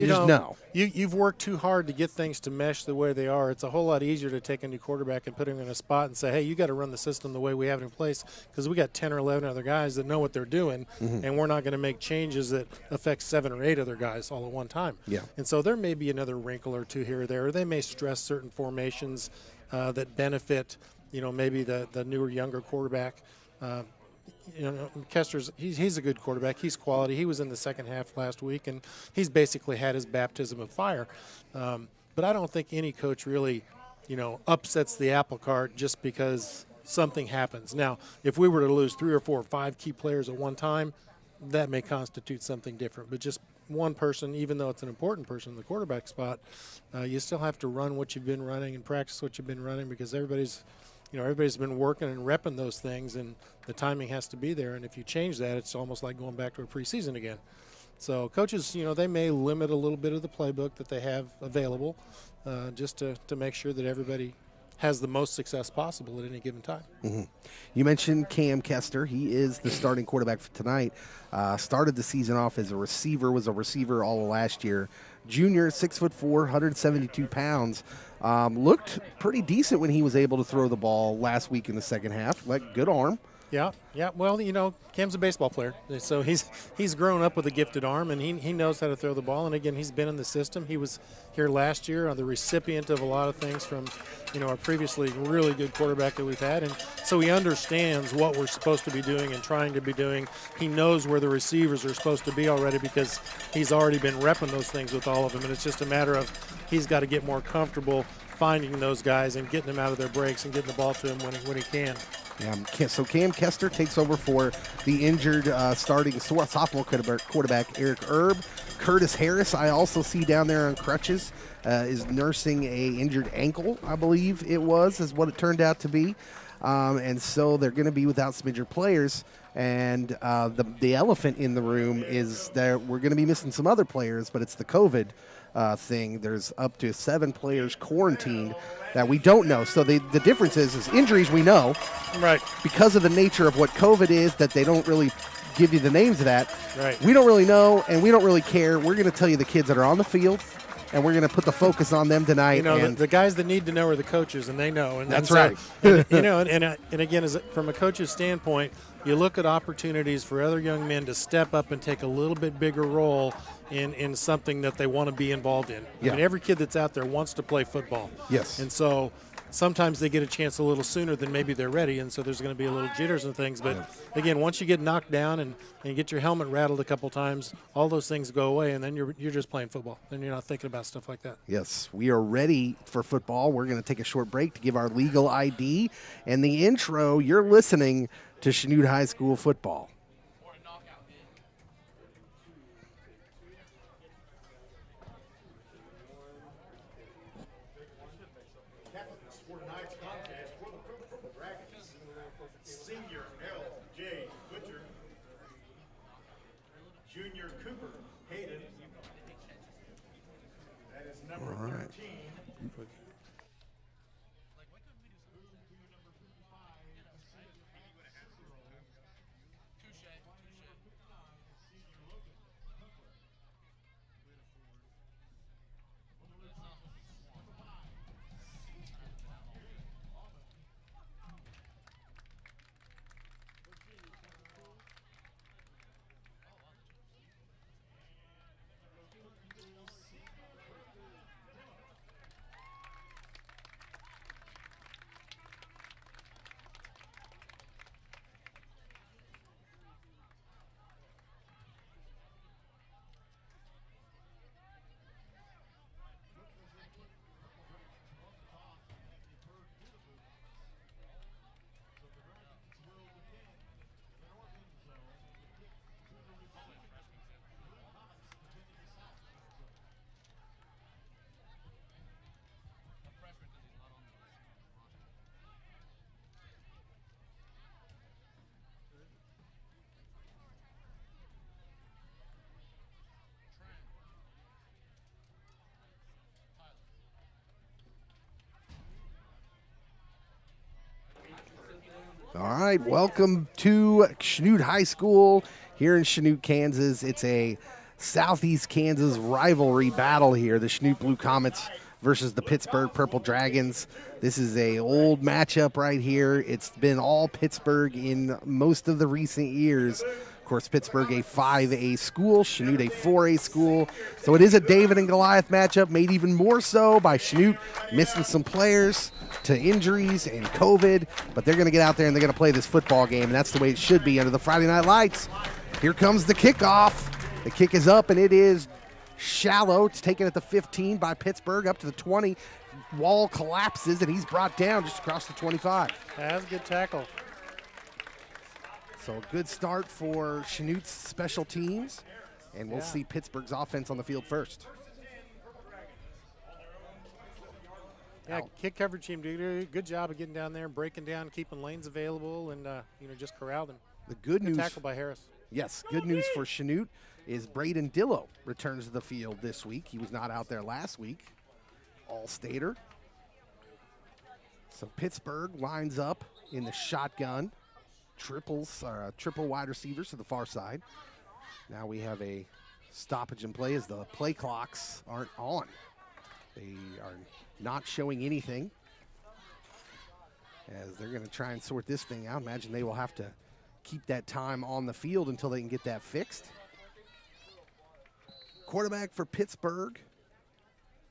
You just know. You've worked too hard to get things to mesh the way they are. It's a whole lot easier to take a new quarterback and put him in a spot and say, hey, you got to run the system the way we have it in place because we got 10 or 11 other guys that know what they're doing, and we're not going to make changes that affect 7 or 8 other guys all at one time. Yeah. And so there may be another wrinkle or two here or there. Or they may stress certain formations that benefit, maybe the newer, younger quarterback. Kester's he's a good quarterback. He's quality. He was in the second half last week, and he's basically had his baptism of fire. But I don't think any coach really, upsets the apple cart just because something happens. Now, if we were to lose 3 or 4 or 5 key players at one time, that may constitute something different. But just one person, even though it's an important person in the quarterback spot, you still have to run what you've been running and practice what you've been running because everybody's been working and repping those things, and the timing has to be there. And if you change that, it's almost like going back to a preseason again. So coaches, they may limit a little bit of the playbook that they have available just to make sure that everybody has the most success possible at any given time. You mentioned Cam Kester. He is the starting quarterback for tonight. Started the season off as a receiver, was a receiver all of last year. Junior, 6'4", 172 pounds. Looked pretty decent when he was able to throw the ball last week in the second half. Good arm. Yeah. Well, Cam's a baseball player, so he's grown up with a gifted arm, and he knows how to throw the ball. And again, he's been in the system. He was here last year, the recipient of a lot of things from, our previously really good quarterback that we've had, and so he understands what we're supposed to be doing and trying to be doing. He knows where the receivers are supposed to be already because he's already been repping those things with all of them, and it's just a matter of he's got to get more comfortable finding those guys and getting them out of their breaks and getting the ball to him when he can. Yeah, so Cam Kester takes over for the injured starting sophomore quarterback Eric Erb. Curtis Harris, I also see down there on crutches, is nursing a injured ankle, I believe it is what it turned out to be. And so they're going to be without some injured players. And the elephant in the room is that we're going to be missing some other players, but it's the COVID thing. There's up to 7 players quarantined that we don't know. So the difference is injuries we know. Right. Because of the nature of what COVID is, that they don't really give you the names of that. Right. We don't really know, and we don't really care. We're going to tell you the kids that are on the field, and we're going to put the focus on them tonight. The guys that need to know are the coaches, and they know. And that's right. And again, from a coach's standpoint, you look at opportunities for other young men to step up and take a little bit bigger role in something that they want to be involved in. Yeah. I mean, every kid that's out there wants to play football. Yes. And so sometimes they get a chance a little sooner than maybe they're ready, and so there's going to be a little jitters and things. But, again, once you get knocked down and get your helmet rattled a couple times, all those things go away, and then you're just playing football. Then you're not thinking about stuff like that. Yes, we are ready for football. We're going to take a short break to give our legal ID. And the intro, you're listening to Chanute High School football. Junior Cooper Hayden. That is number 13. All right, welcome to Chanute High School here in Chanute, Kansas. It's a Southeast Kansas rivalry battle here. The Chanute Blue Comets versus the Pittsburgh Purple Dragons. This is a old matchup right here. It's been all Pittsburgh in most of the recent years. Of course, Pittsburgh a 5A school, Chanute a 4A school. So it is a David and Goliath matchup, made even more so by Chanute missing some players to injuries and COVID. But they're going to get out there and they're going to play this football game, and that's the way it should be under the Friday night lights. Here comes the kickoff. The kick is up, and it is shallow. It's taken at the 15 by Pittsburgh up to the 20. Wall collapses, and he's brought down just across the 25. That's a good tackle. So a good start for Chanute's special teams, and we'll see Pittsburgh's offense on the field first. Yeah, kick coverage team did a good job of getting down there, breaking down, keeping lanes available, and just corral them. The good news tackle by Harris. Yes, good news for Chanute is Braden Dillo returns to the field this week. He was not out there last week. All-stater. So Pittsburgh lines up in the shotgun. Triple wide receivers to the far side. Now we have a stoppage in play as the play clocks aren't on. They are not showing anything as they're going to try and sort this thing out. Imagine they will have to keep that time on the field until they can get that fixed. Quarterback for Pittsburgh,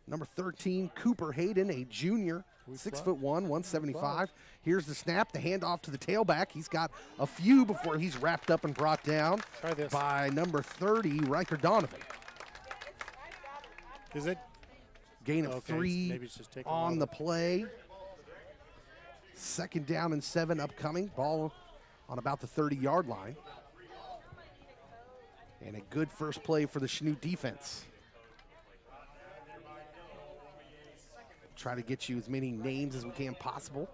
number 13, Cooper Hayden, a junior, 6'1", 175. Here's the snap, the handoff to the tailback. He's got a few before he's wrapped up and brought down by number 30, Riker Donovan. Is it? Gain of 3 on the play. 2nd down and 7 upcoming. Ball on about the 30-yard line. And a good first play for the Chanute defense. Try to get you as many names as we can possible.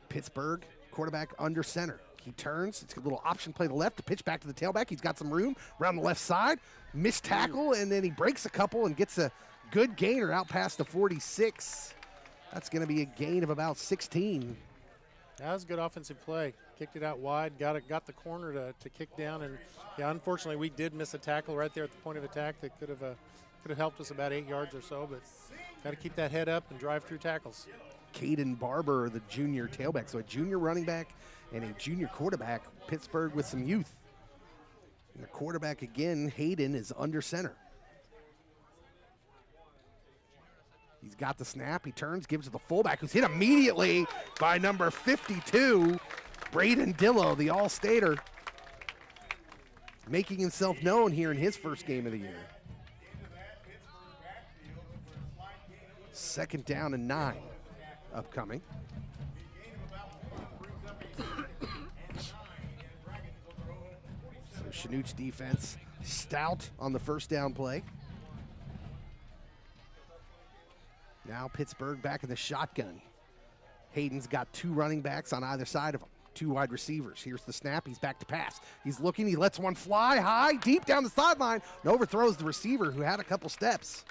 Pittsburgh, quarterback under center. He turns, it's a little option play to the left, to pitch back to the tailback. He's got some room around the left side. Missed tackle, and then he breaks a couple and gets a good gainer out past the 46. That's going to be a gain of about 16. That was a good offensive play. Kicked it out wide, got the corner to kick down, and unfortunately we did miss a tackle right there at the point of attack that could have helped us about 8 yards or so, but got to keep that head up and drive through tackles. Caden Barber, the junior tailback, so a junior running back and a junior quarterback. Pittsburgh with some youth. And the quarterback again, Hayden, is under center. He's got the snap. He turns, gives to the fullback, who's hit immediately by number 52, Braden Dillo, the All-Stater, making himself known here in his first game of the year. 2nd down and 9 upcoming. So Chanute's defense stout on the first down play. Now Pittsburgh back in the shotgun. Hayden's got 2 running backs on either side of him, 2 wide receivers. Here's the snap. He's back to pass. He's looking. He lets one fly high, deep down the sideline, and overthrows the receiver who had a couple steps.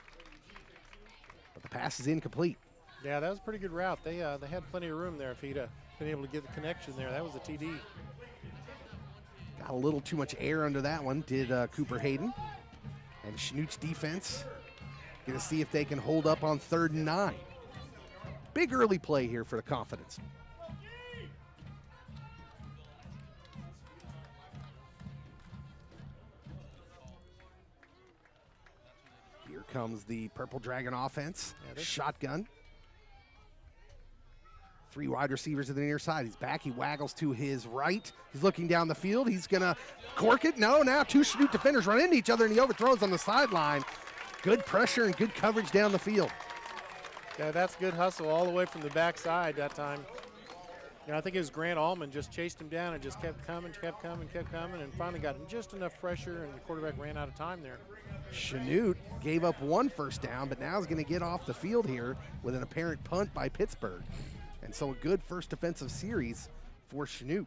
But the pass is incomplete. Yeah, that was a pretty good route. They had plenty of room there. If he'd been able to get the connection there, that was a TD. Got a little too much air under that one, did Cooper Hayden. And Chanute's defense going to see if they can hold up on 3rd and 9. Big early play here for the Confidence. Here comes the Purple Dragon offense. Shotgun. 3 wide receivers to the near side. He's back. He waggles to his right. He's looking down the field. He's going to cork it. No, now 2 Chanute defenders run into each other, and he overthrows on the sideline. Good pressure and good coverage down the field. Yeah, that's good hustle all the way from the backside that time. I think it was Grant Allman just chased him down and just kept coming, and finally got just enough pressure, and the quarterback ran out of time there. Chanute gave up 1 first down, but now is going to get off the field here with an apparent punt by Pittsburgh. And so a good first defensive series for Chanute.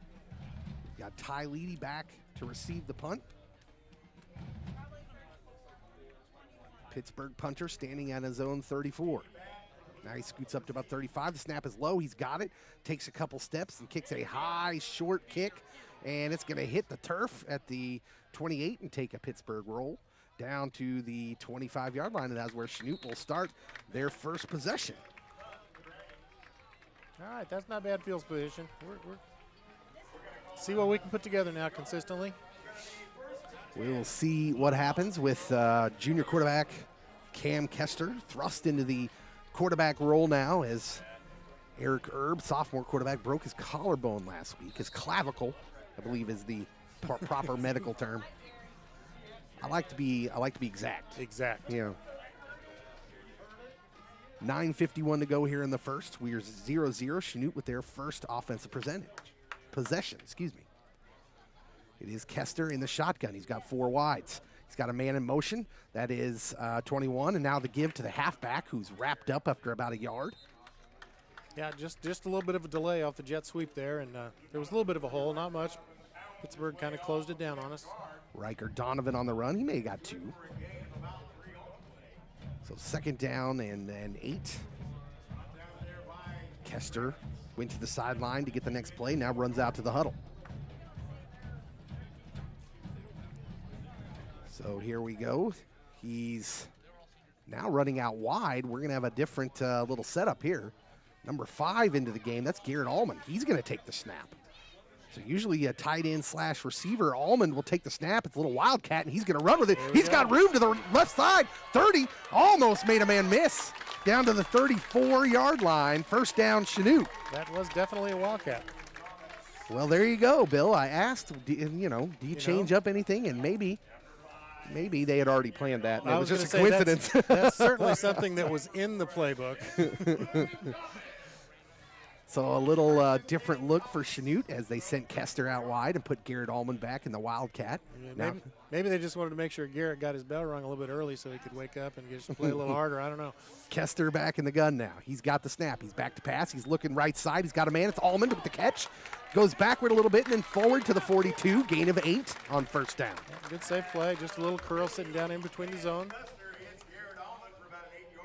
Got Ty Leedy back to receive the punt. Pittsburgh punter standing at his own 34. Now he scoots up to about 35. The snap is low. He's got it. Takes a couple steps and kicks a high, short kick. And it's going to hit the turf at the 28 and take a Pittsburgh roll. down to the 25-yard line, and that's where Chanute will start their first possession. All right, that's not bad field position. We're see what we can put together now consistently. We will see what happens with junior quarterback Cam Kester thrust into the quarterback role now as Eric Erb, sophomore quarterback, broke his collarbone last week. His clavicle, I believe, is the proper medical term. I like to be exact. Exact. Yeah. 9:51 to go here in the first. We are 0-0. Chanute with their first offensive possession. Excuse me. It is Kester in the shotgun. He's got 4 wides. He's got a man in motion. That is 21. And now the give to the halfback, who's wrapped up after about a yard. Yeah, just a little bit of a delay off the jet sweep there, and there was a little bit of a hole, not much. Pittsburgh kind of closed it down on us. Riker Donovan on the run. He may have got 2. So second down and 8. Kester went to the sideline to get the next play. Now runs out to the huddle. So here we go. He's now running out wide. We're going to have a different little setup here. Number 5 into the game. That's Garrett Allman. He's going to take the snap. So usually a tight end / receiver. Allman will take the snap. It's a little wildcat, and he's going to run with it. He's got room to the left side. 30. Almost made a man miss. Down to the 34-yard line. First down, Chanute. That was definitely a wildcat. Well, there you go, Bill. I asked, do you change up anything? And maybe they had already planned that. It was just a coincidence. That's certainly something that was in the playbook. So a little different look for Chanute as they sent Kester out wide and put Garrett Allman back in the Wildcat. Yeah, maybe they just wanted to make sure Garrett got his bell rung a little bit early so he could wake up and just play a little harder. I don't know. Kester back in the gun now. He's got the snap. He's back to pass. He's looking right side. He's got a man. It's Allman with the catch. Goes backward a little bit and then forward to the 42. Gain of 8 on first down. Yeah, good safe play. Just a little curl sitting down in between the zone.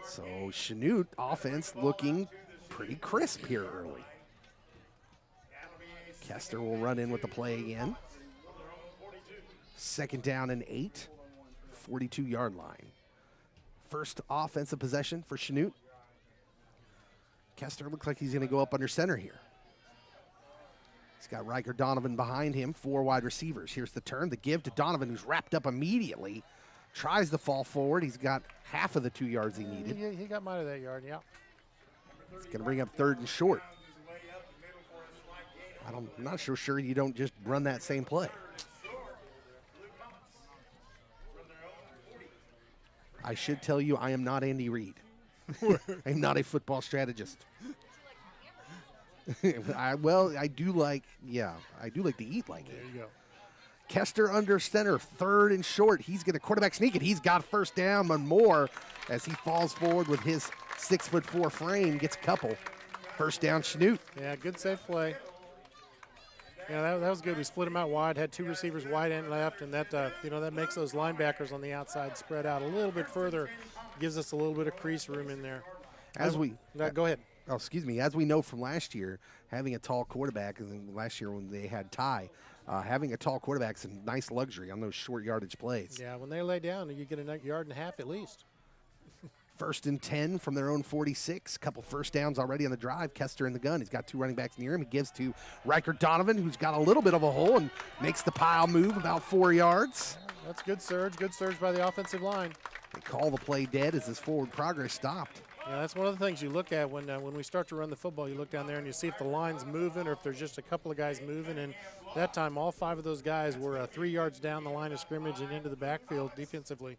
So Chanute offense looking pretty crisp here early. Kester will run in with the play again. Second down and 8, 42-yard line. First offensive possession for Chanute. Kester looks like he's going to go up under center here. He's got Riker Donovan behind him, 4 wide receivers. Here's the turn, the give to Donovan, who's wrapped up immediately. Tries to fall forward. He's got half of the 2 yards he needed. He got mine of that yard, yeah. It's going to bring up 3rd and short. I'm not so sure you don't just run that same play. I should tell you I am not Andy Reid. I'm not a football strategist. I do like to eat like it. There you go. Kester under center, 3rd and short. He's going to quarterback sneak it. He's got first down and more as he falls forward with his 6'4" frame. Gets a couple. First down, Chanute. Yeah, good safe play. Yeah, that was good. We split them out wide, had 2 receivers wide and left, and that that makes those linebackers on the outside spread out a little bit further, gives us a little bit of crease room in there. Go ahead. Oh, excuse me. As we know from last year, having a tall quarterback, and last year when they had Ty, having a tall quarterback is a nice luxury on those short yardage plays. Yeah, when they lay down, you get a yard and a half at least. 1st and 10 from their own 46. Couple first downs already on the drive. Kester in the gun. He's got 2 running backs near him. He gives to Riker Donovan, who's got a little bit of a hole and makes the pile move about 4 yards. That's good surge. Good surge by the offensive line. They call the play dead as his forward progress stopped. Yeah, that's one of the things you look at when we start to run the football. You look down there and you see if the line's moving or if there's just a couple of guys moving. And that time, all 5 of those guys were 3 yards down the line of scrimmage and into the backfield defensively.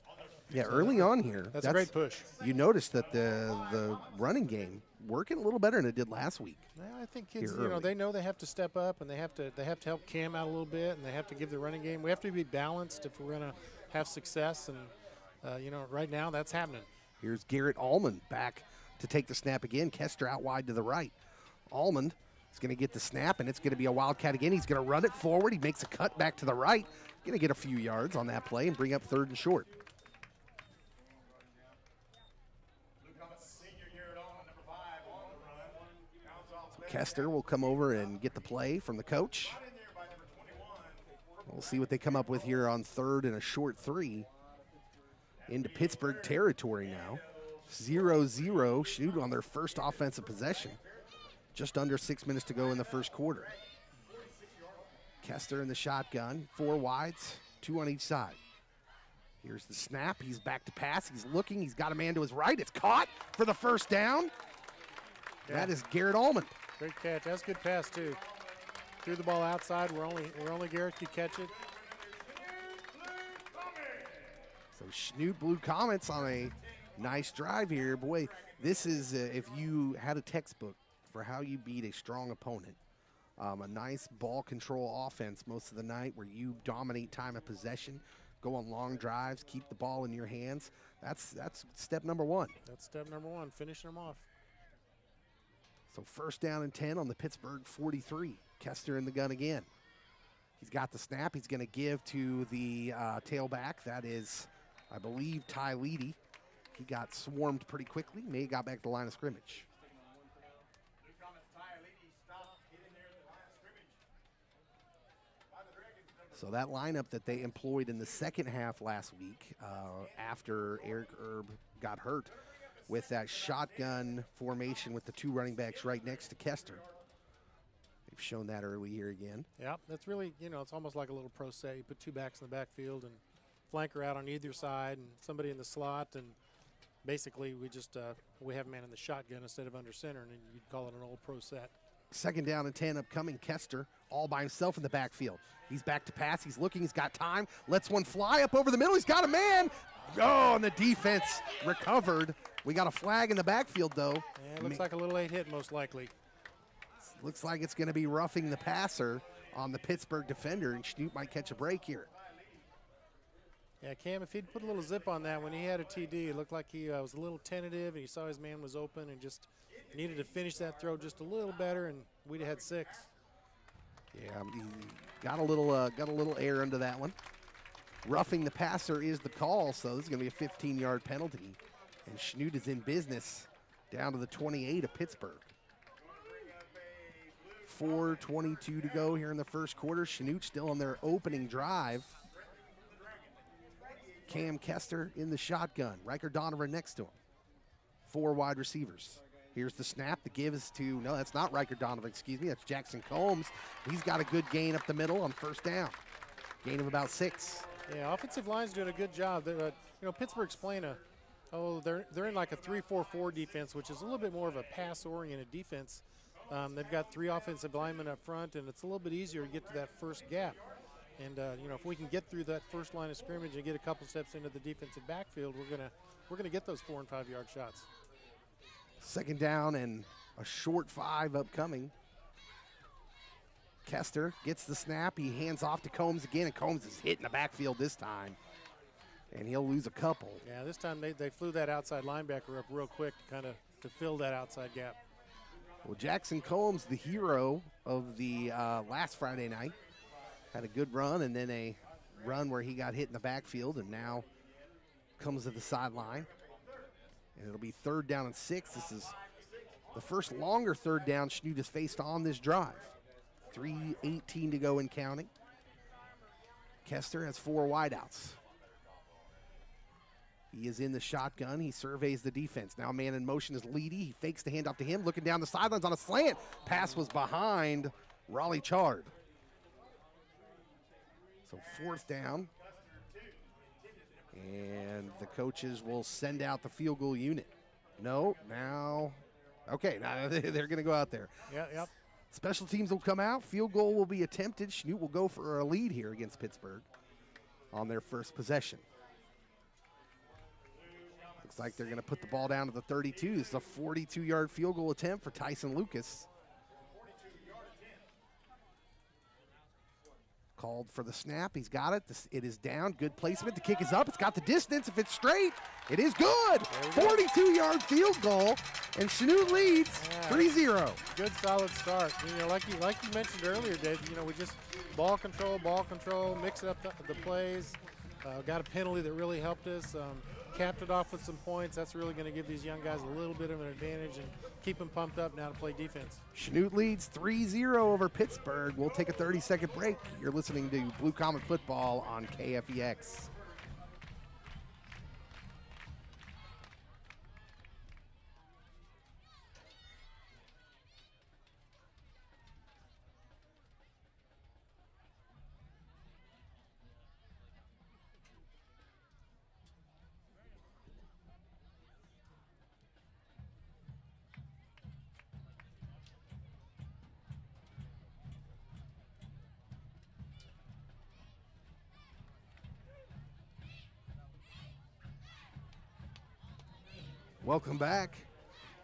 Yeah, early on here. That's a great push. You noticed that the running game working a little better than it did last week. Yeah, I think kids, they know they have to step up and they have to help Cam out a little bit and they have to give the running game. We have to be balanced if we're going to have success. And, right now that's happening. Here's Garrett Allman back to take the snap again. Kester out wide to the right. Allman is going to get the snap, and it's going to be a wildcat again. He's going to run it forward. He makes a cut back to the right. Going to get a few yards on that play and bring up 3rd and short. Kester will come over and get the play from the coach. We'll see what they come up with here on 3rd and a short 3. into Pittsburgh territory now. 0-0, Chanute on their first offensive possession. Just under 6 minutes to go in the first quarter. Kester in the shotgun, 4 wides, 2 on each side. Here's the snap. He's back to pass. He's looking. He's got a man to his right. It's caught for the first down. Yeah. That is Garrett Allman. Great catch. That's a good pass, too. Threw the ball outside where only Garrett could catch it. So Chanute Blue Comets on a nice drive here. Boy, this is, if you had a textbook for how you beat a strong opponent, a nice ball control offense most of the night where you dominate time of possession, go on long drives, keep the ball in your hands. That's step number 1. That's step number 1, finishing them off. So first down and 10 on the Pittsburgh 43. Kester in the gun again. He's got the snap. He's going to give to the tailback. That is, I believe, Ty Leedy. He got swarmed pretty quickly. May got back to the line of scrimmage. So that lineup that they employed in the second half last week after Eric Erb got hurt with that shotgun formation with the 2 running backs right next to Kester. They've shown that early here again. Yeah, that's really, it's almost like a little pro set. You put 2 backs in the backfield and flanker out on either side and somebody in the slot, and basically we have a man in the shotgun instead of under center, and you'd call it an old pro set. Second down and 10 upcoming. Kester all by himself in the backfield. He's back to pass. He's looking. He's got time. Lets one fly up over the middle. He's got a man. Oh, and the defense recovered. We got a flag in the backfield, though. Yeah, it looks like a little late hit, most likely. Looks like it's going to be roughing the passer on the Pittsburgh defender, and Chanute might catch a break here. Yeah, Cam, if he'd put a little zip on that when he had a TD, it looked like he was a little tentative, and he saw his man was open and just needed to finish that throw just a little better, and we'd have had 6. Yeah, he got a little air into that one. Roughing the passer is the call, so this is going to be a 15-yard penalty, and Chanute is in business down to the 28 of Pittsburgh. 4:22 to go here in the first quarter. Chanute still on their opening drive. Cam Kester in the shotgun. Riker Donovan next to him. 4 wide receivers. Here's the snap. The give is to, no, that's not Riker Donovan, excuse me. That's Jackson Combs. He's got a good gain up the middle on first down. Gain of about 6. Yeah, offensive line's doing a good job. Pittsburgh's playing they're in like a 3-4-4 defense, which is a little bit more of a pass-oriented defense. They've got 3 offensive linemen up front, and it's a little bit easier to get to that first gap. And if we can get through that first line of scrimmage and get a couple steps into the defensive backfield, we're gonna get those 4- and 5-yard shots. Second down and a short 5 upcoming. Kester gets the snap. He hands off to Combs again, and Combs is hit in the backfield this time, and he'll lose a couple. Yeah, this time they flew that outside linebacker up real quick to fill that outside gap. Well, Jackson Combs, the hero of the last Friday night, had a good run and then a run where he got hit in the backfield and now comes to the sideline. And it'll be 3rd down and 6. This is the first longer 3rd down Chanute has faced on this drive. 3:18 to go and counting. Kester has 4 wideouts. He is in the shotgun. He surveys the defense. Now man in motion is Leedy. He fakes the handoff to him, looking down the sidelines on a slant. Pass was behind Raleigh Chard. So 4th down. And the coaches will send out the field goal unit. No, now. Okay, now they're going to go out there. Yep. Special teams will come out. Field goal will be attempted. Chanute will go for a lead here against Pittsburgh on their first possession. Looks like they're going to put the ball down to the 32. This is a 42-yard field goal attempt for Tyson Lucas. Called for the snap. He's got it. It is down. Good placement. The kick is up. It's got the distance. If it's straight, it is good. 42-yard field goal, and Chanute leads 3-0. Good, solid start. Like you mentioned earlier, Dave, we just ball control, mix up the plays. Got a penalty that really helped us. Capped it off with some points. That's really going to give these young guys a little bit of an advantage and keep them pumped up now to play defense. Chanute leads 3-0 over Pittsburgh. We'll take a 30-second break. You're listening to Blue Comet Football on KFEX. Welcome back.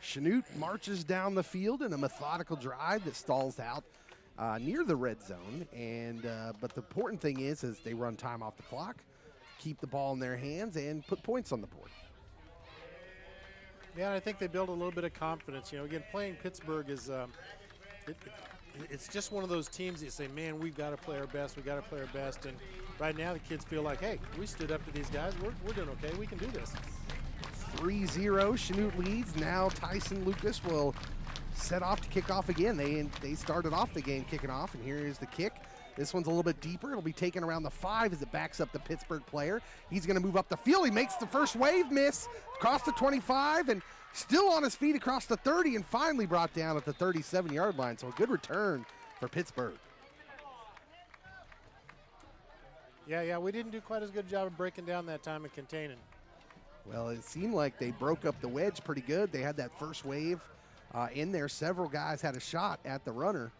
Chanute marches down the field in a methodical drive that stalls out near the red zone. But the important thing is they run time off the clock, keep the ball in their hands, and put points on the board. Yeah, I think they build a little bit of confidence. You know, again, playing Pittsburgh is it's just one of those teams that you say, man, we've got to play our best. We've got to play our best. And right now the kids feel like, hey, we stood up to these guys. We're doing okay. We can do this. 3-0, Chanute leads. Now Tyson Lucas will set off to kick off again. They started off the game kicking off, and here is the kick. This one's a little bit deeper. It'll be taken around the 5 as it backs up the Pittsburgh player. He's going to move up the field. He makes the first wave miss across the 25 and still on his feet across the 30 and finally brought down at the 37-yard line. So a good return for Pittsburgh. Yeah, we didn't do quite as good a job of breaking down that time and containing. Well, it seemed like they broke up the wedge pretty good. They had that first wave in there. Several guys had a shot at the runner.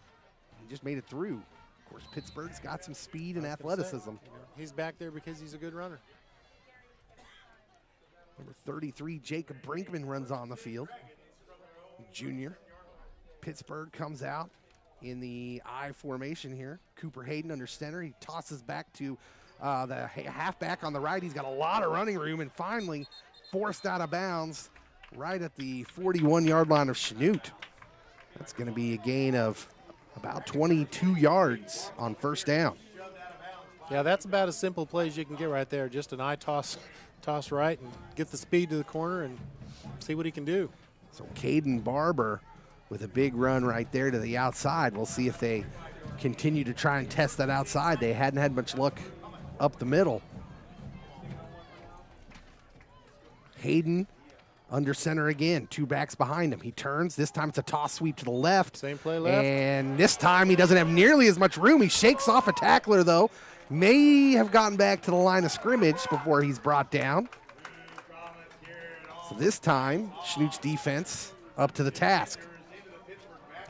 He just made it through. Of course, Pittsburgh's got some speed and athleticism. He's back there because he's a good runner. Number 33, Jacob Brinkman runs on the field. Junior. Pittsburgh comes out in the I formation here. Cooper Hayden under center. He tosses back to the halfback on the right. He's got a lot of running room and finally forced out of bounds right at the 41-yard line of Chanute. That's going to be a gain of about 22 yards on first down. Yeah, that's about as simple play as you can get right there. Just an eye toss right and get the speed to the corner and see what he can do. So Caden Barber with a big run right there to the outside. We'll see if they continue to try and test that outside. They hadn't had much luck up the middle. Hayden under center again, 2 backs behind him. He turns. This time it's a toss sweep to the left. Same play left. And this time he doesn't have nearly as much room. He shakes off a tackler, though. May have gotten back to the line of scrimmage before he's brought down. So this time, Chanute's defense up to the task.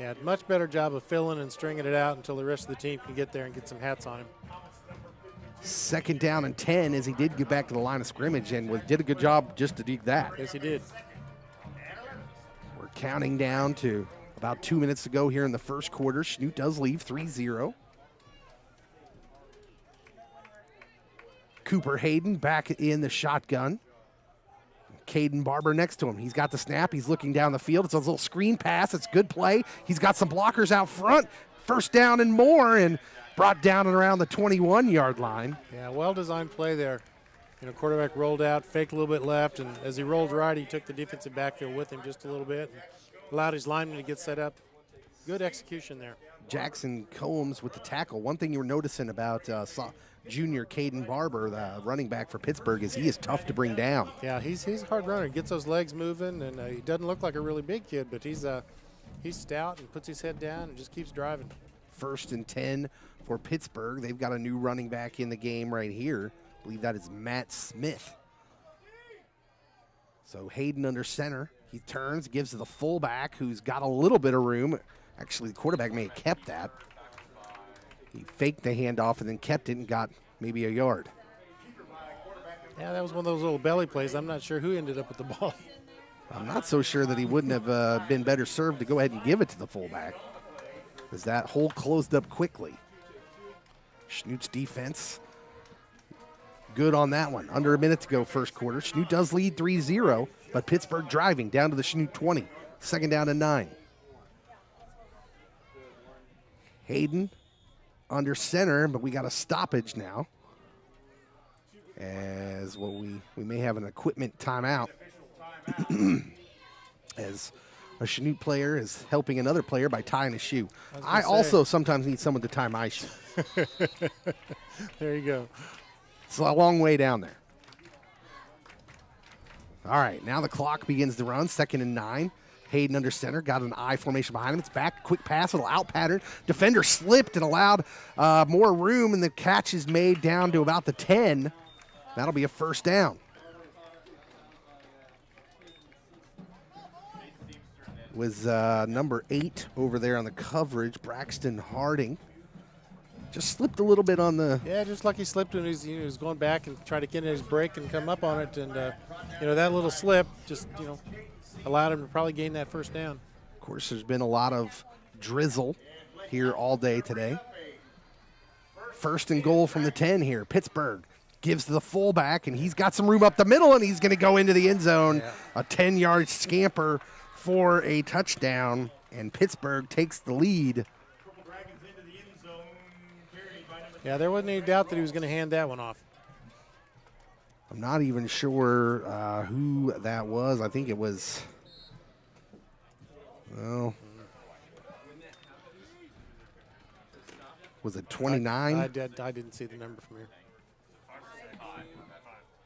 Yeah, much better job of filling and stringing it out until the rest of the team can get there and get some hats on him. 2nd down and 10 as he did get back to the line of scrimmage and did a good job just to do that. Yes, he did. We're counting down to about 2 minutes to go here in the first quarter. Chanute does leave 3-0. Cooper Hayden back in the shotgun. Caden Barber next to him. He's got the snap. He's looking down the field. It's a little screen pass. It's good play. He's got some blockers out front. First down and more, and brought down and around the 21-yard line. Yeah, well-designed play there. You know, quarterback rolled out, faked a little bit left, and as he rolled right, he took the defensive backfield with him just a little bit and allowed his lineman to get set up. Good execution there. Jackson Combs with the tackle. One thing you were noticing about junior Caden Barber, the running back for Pittsburgh, is he is tough to bring down. Yeah, he's a hard runner. He gets those legs moving, and he doesn't look like a really big kid, but he's stout and puts his head down and just keeps driving. 1st and 10 for Pittsburgh. They've got a new running back in the game right here. I believe that is Matt Smith. So Hayden under center. He turns, gives to the fullback, who's got a little bit of room. Actually, the quarterback may have kept that. He faked the handoff and then kept it and got maybe a yard. Yeah, that was one of those little belly plays. I'm not sure who ended up with the ball. I'm not so sure that he wouldn't have been better served to go ahead and give it to the fullback, as that hole closed up quickly. Chanute's defense, good on that one. Under a minute to go first quarter. Chanute does lead 3-0, but Pittsburgh driving down to the Chanute 20. 2nd down and 9. Hayden under center, but we got a stoppage now. As we may have an equipment timeout. As a Chanute player is helping another player by tying a shoe. I also sometimes need someone to tie my shoe. There you go. It's a long way down there. All right, now the clock begins to run. 2nd and 9. Hayden under center, got an I formation behind him. It's back, quick pass, little out pattern. Defender slipped and allowed more room, and the catch is made down to about the 10. That'll be a 1st down. Was number 8 over there on the coverage, Braxton Harding. Just slipped a little bit on the... Yeah, just like he slipped when he was going back and trying to get in his break and come up on it, and that little slip just, allowed him to probably gain that first down. Of course, there's been a lot of drizzle here all day today. First and goal from the 10 here. Pittsburgh gives to the fullback, and he's got some room up the middle, and he's going to go into the end zone. Yeah. A 10-yard scamper for a touchdown, and Pittsburgh takes the lead. Yeah, there wasn't any doubt that he was going to hand that one off. I'm not even sure who that was. I think it was, well, was it 29? I didn't see the number from here.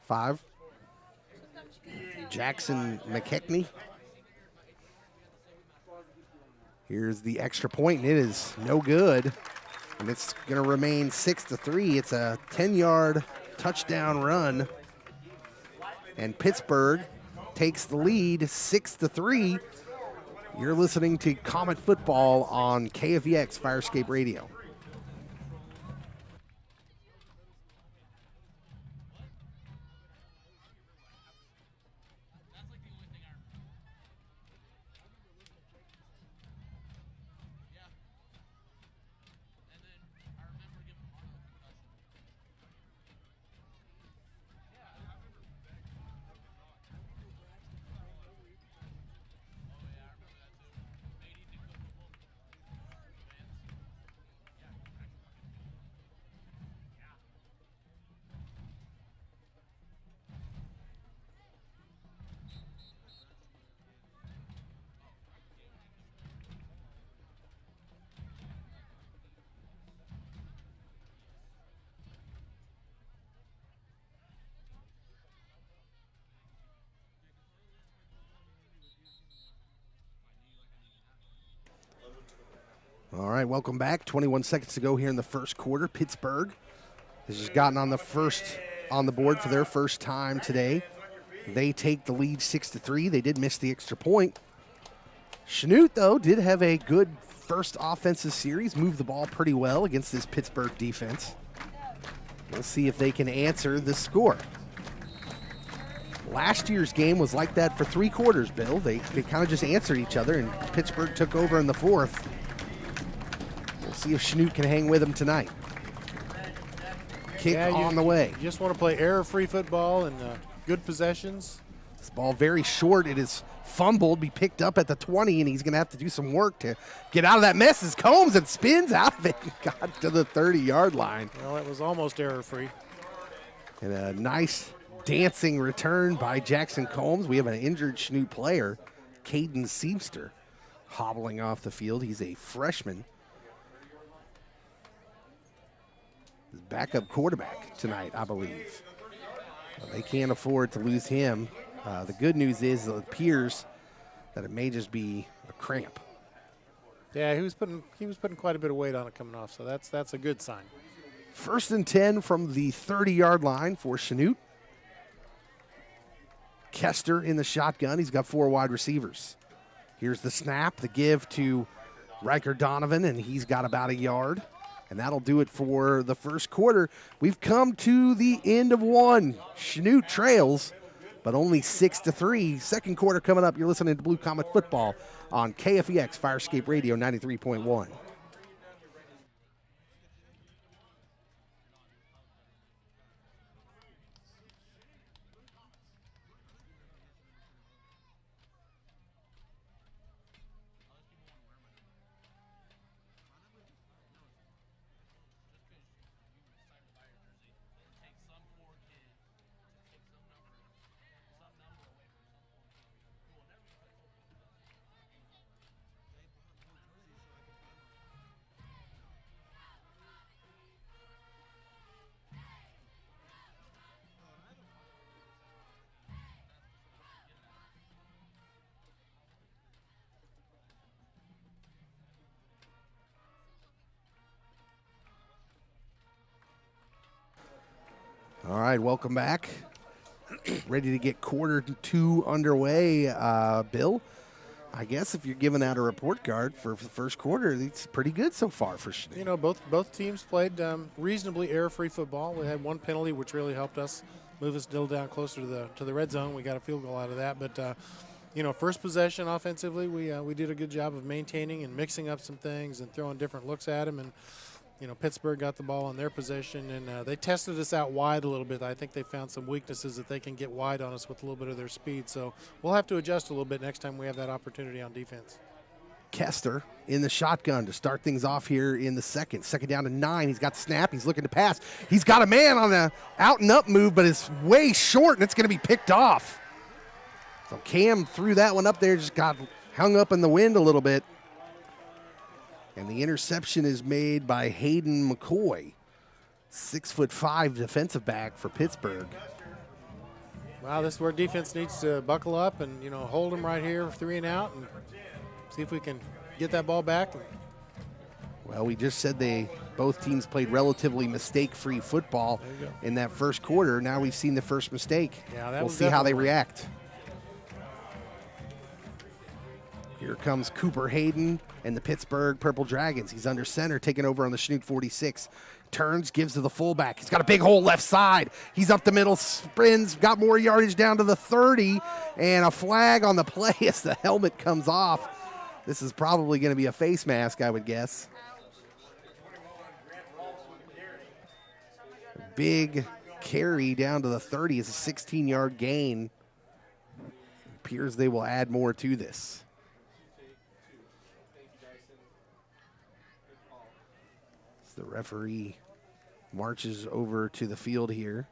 5. Jackson McKechnie. Here's the extra point, and it is no good. And it's going to remain 6-3. It's a 10-yard touchdown run. And Pittsburgh takes the lead 6-3. You're listening to Comet Football on KFEX Firescape Radio. All right, welcome back. 21 seconds to go here in the first quarter. Pittsburgh has just gotten on the board for their first time today. They take the lead 6-3. They did miss the extra point. Chanute, though, did have a good first offensive series, moved the ball pretty well against this Pittsburgh defense. We'll see if they can answer the score. Last year's game was like that for 3 quarters, Bill. They kind of just answered each other, and Pittsburgh took over in the 4th. We'll see if Chanute can hang with them tonight. Kick on the way. You just want to play error-free football and good possessions. This ball very short. It is fumbled, be picked up at the 20, and he's going to have to do some work to get out of that mess as Combs and spins out of it and got to the 30-yard line. Well, it was almost error-free. And a nice dancing return by Jackson Combs. We have an injured Chanute player, Caden Seamster, hobbling off the field. He's a freshman. His backup quarterback tonight, I believe. Well, they can't afford to lose him. The good news is it appears that it may just be a cramp. Yeah, he was putting quite a bit of weight on it coming off, so that's a good sign. 1st and 10 from the 30-yard line for Chanute. Kester in the shotgun. He's got 4 wide receivers. Here's the snap, the give to Riker Donovan, and he's got about a yard. And that'll do it for the first quarter. We've come to the end of one. Chanute trails, but only 6-3. Second quarter coming up. You're listening to Blue Comet Football on KFEX Firescape Radio 93.1. All right, welcome back. Ready to get quarter 2 underway. Bill, I guess if you're giving out a report card for the first quarter, it's pretty good so far for Chanute. You know, both teams played reasonably error-free football. We had one penalty, which really helped us. move us still down closer to the red zone. We got a field goal out of that, but first possession offensively, we did a good job of maintaining and mixing up some things and throwing different looks at them. And Pittsburgh got the ball in their possession, and they tested us out wide a little bit. I think they found some weaknesses that they can get wide on us with a little bit of their speed. So we'll have to adjust a little bit next time we have that opportunity on defense. Kester in the shotgun to start things off here in the second. Second down to 9. He's got the snap. He's looking to pass. He's got a man on the out and up move, but it's way short, and it's going to be picked off. So Cam threw that one up there, just got hung up in the wind a little bit. And the interception is made by Hayden McCoy, 6'5" defensive back for Pittsburgh. Wow, this is where defense needs to buckle up and, hold them right here, 3 and out, and see if we can get that ball back. Well, we just said both teams played relatively mistake-free football in that first quarter. Now we've seen the first mistake. Yeah, we'll see how they react. Here comes Cooper Hayden and the Pittsburgh Purple Dragons. He's under center, taking over on the Chanute 46. Turns, gives to the fullback. He's got a big hole left side. He's up the middle, sprints, got more yardage down to the 30, and a flag on the play as the helmet comes off. This is probably going to be a face mask, I would guess. Big carry down to the 30 is a 16-yard gain. Appears they will add more to this. The referee marches over to the field here.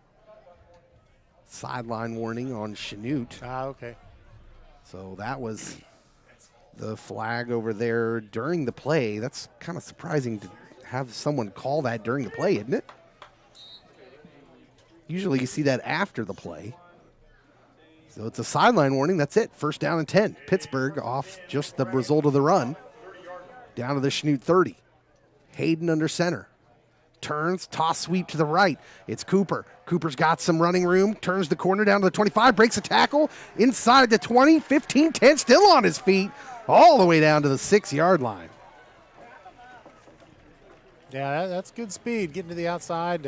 Sideline warning on Chanute. Okay. So that was the flag over there during the play. That's kind of surprising to have someone call that during the play, isn't it? Usually you see that after the play. So it's a sideline warning. That's it. First down and 10. Pittsburgh off just the result of the run. Down to the Chanute 30. Hayden under center. Turns, toss sweep to the right. It's Cooper. Cooper's got some running room. Turns the corner down to the 25. Breaks a tackle. Inside the 20, 15, 10. Still on his feet. All the way down to the 6-yard line. Yeah, that's good speed. Getting to the outside.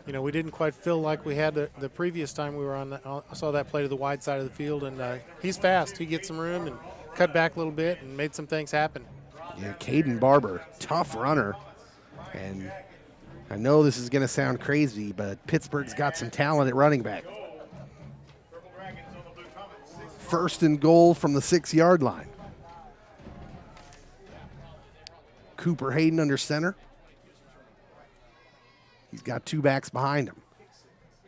We didn't quite feel like we had the previous time we were on. I saw that play to the wide side of the field, and he's fast. He gets some room and cut back a little bit and made some things happen. Yeah, Caden Barber, tough runner. And I know this is going to sound crazy, but Pittsburgh's got some talent at running back. First and goal from the 6-yard line. Cooper Hayden under center. He's got 2 backs behind him.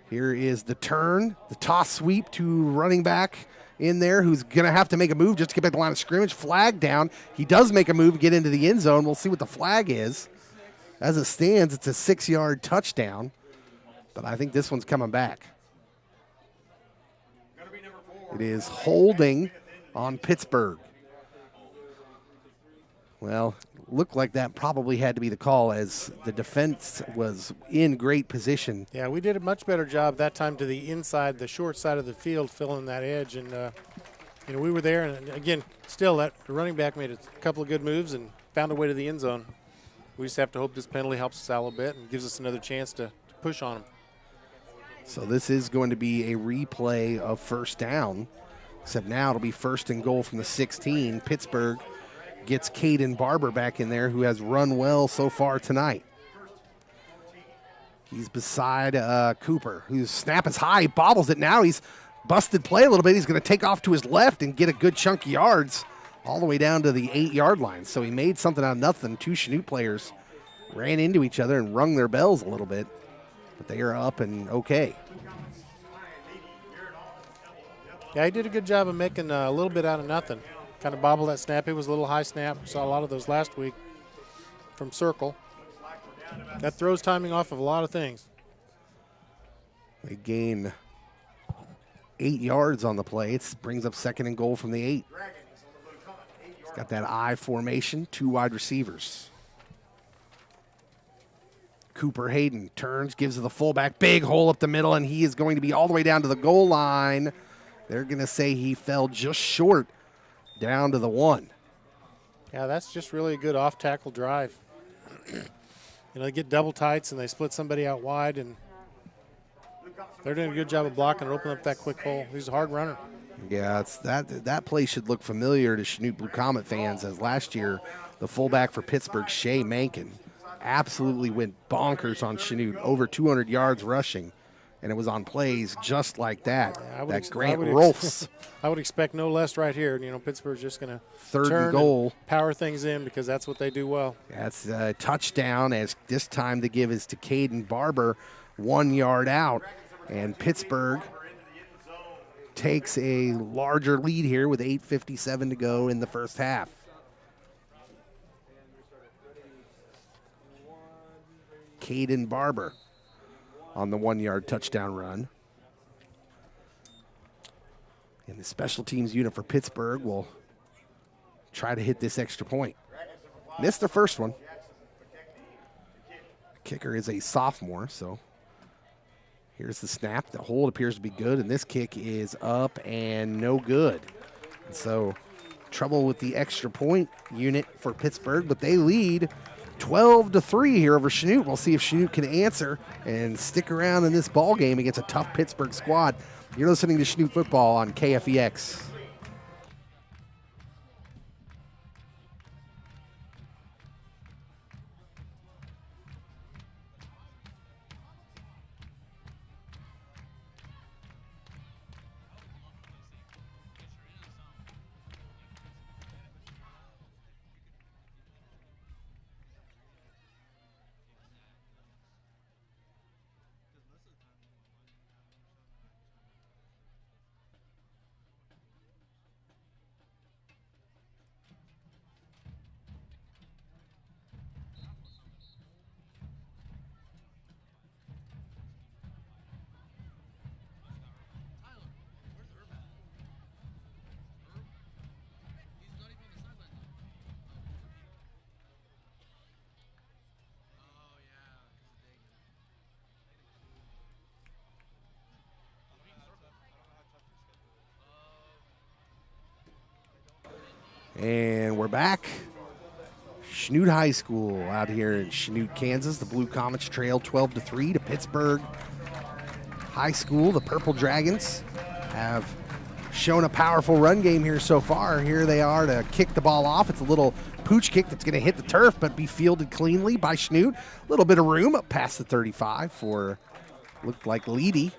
Here is the turn, the toss sweep to running back in there who's going to have to make a move just to get back the line of scrimmage. Flag down. He does make a move, get into the end zone. We'll see what the flag is. As it stands, it's a 6-yard touchdown, but I think this one's coming back. It is holding on Pittsburgh. Well, looked like that probably had to be the call as the defense was in great position. Yeah, we did a much better job that time to the inside, the short side of the field, filling that edge. And, we were there. And, again, still, the running back made a couple of good moves and found a way to the end zone. We just have to hope this penalty helps us out a little bit and gives us another chance to push on them. So this is going to be a replay of first down, except now it'll be first and goal from the 16. Pittsburgh gets Caden Barber back in there, who has run well so far tonight. He's beside Cooper, whose snap is high. He bobbles it now. He's busted play a little bit. He's going to take off to his left and get a good chunk of yards all the way down to the 8-yard line. So he made something out of nothing. 2 Chanute players ran into each other and rung their bells a little bit, but they are up and okay. Yeah, he did a good job of making a little bit out of nothing. Kind of bobbled that snap. It was a little high snap. We saw a lot of those last week from circle. That throws timing off of a lot of things. They gain 8 yards on the play. It brings up second and goal from the 8. He's got that I formation, 2 wide receivers. Cooper Hayden turns, gives to the fullback, big hole up the middle, and he is going to be all the way down to the goal line. They're going to say he fell just short down to the 1. Yeah, that's just really a good off-tackle drive. They get double tights and they split somebody out wide, and They're doing a good job of blocking and opening up that quick hole. He's a hard runner. Yeah, it's that play should look familiar to Chanute Blue Comet fans, as last year the fullback for Pittsburgh, Shea Mankin, absolutely went bonkers on Chanute, over 200 yards rushing, and it was on plays just like that. Yeah, that Grant Rolfs. I would expect no less right here. You know, Pittsburgh's just going to third and goal, power things in because that's what they do well. That's a touchdown, as this time the give is to Caden Barber, 1 yard out, and Pittsburgh takes a larger lead here with 8:57 to go in the first half. Caden Barber on the 1 yard touchdown run. And the special teams unit for Pittsburgh will try to hit this extra point. Missed the first one. The kicker is a sophomore, so here's the snap. The hold appears to be good, and this kick is up and no good. And so trouble with the extra point unit for Pittsburgh, but they lead 12-3 here over Chanute. We'll see if Chanute can answer and stick around in this ball game against a tough Pittsburgh squad. You're listening to Chanute Football on KFEX. And we're back. Chanute High School out here in Chanute, Kansas. The Blue Comets trail 12-3 to Pittsburgh High School. The Purple Dragons have shown a powerful run game here so far. Here they are to kick the ball off. It's a little pooch kick that's going to hit the turf but be fielded cleanly by Chanute. A little bit of room up past the 35 for, looked like, Leedy.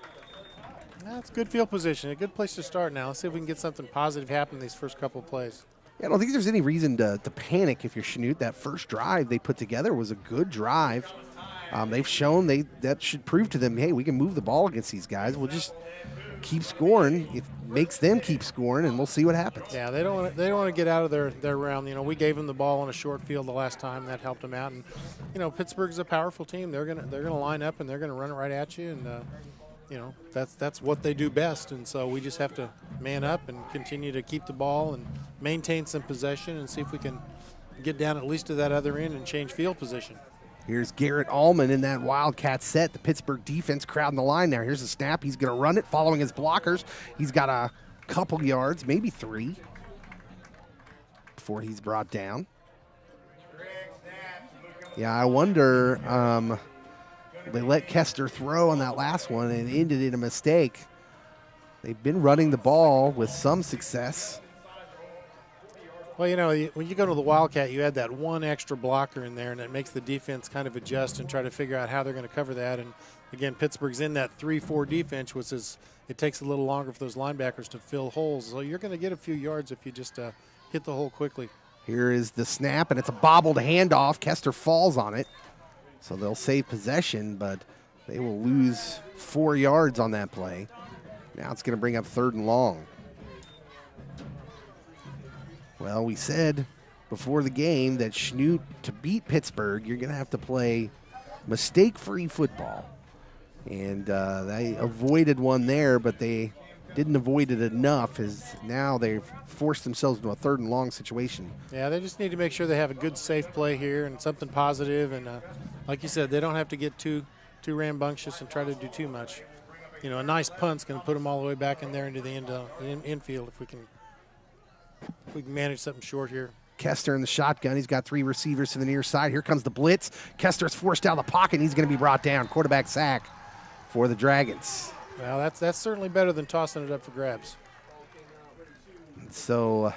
That's good field position. A good place to start now. Let's see if we can get something positive happen in these first couple of plays. Yeah, I don't think there's any reason to panic if you're Chanute. That first drive they put together was a good drive. They've shown that should prove to them, hey, we can move the ball against these guys. We'll just keep scoring. It makes them keep scoring, and we'll see what happens. Yeah, they don't want to get out of their realm. You know, we gave them the ball on a short field the last time. That helped them out. And you know, Pittsburgh's a powerful team. They're gonna line up and they're gonna run it right at you. And you know, that's what they do best. And so we just have to man up and continue to keep the ball and maintain some possession and see if we can get down at least to that other end and change field position. Here's Garrett Allman in that Wildcat set. The Pittsburgh defense crowding the line there. Here's a snap. He's going to run it following his blockers. He's got a couple yards, maybe 3, before he's brought down. Yeah, I wonder, they let Kester throw on that last one and ended in a mistake. They've been running the ball with some success. Well, you know, when you go to the Wildcat, you add that one extra blocker in there, and it makes the defense kind of adjust and try to figure out how they're going to cover that. And, again, Pittsburgh's in that 3-4 defense, which is it takes a little longer for those linebackers to fill holes. So you're going to get a few yards if you just hit the hole quickly. Here is the snap, and it's a bobbled handoff. Kester falls on it. So they'll save possession, but they will lose 4 yards on that play. Now it's going to bring up 3rd and long. Well, we said before the game that Chanute, to beat Pittsburgh, you're going to have to play mistake-free football. And they avoided one there, but they didn't avoid it enough, as now they've forced themselves into a 3rd and long situation. Yeah, they just need to make sure they have a good, safe play here and something positive. And like you said, they don't have to get too rambunctious and try to do too much. You know, a nice punt's going to put them all the way back in there into the infield if we can manage something short here. Kester in the shotgun. He's got 3 receivers to the near side. Here comes the blitz. Kester's forced out of the pocket. He's going to be brought down. Quarterback sack for the Dragons. Well, that's certainly better than tossing it up for grabs. So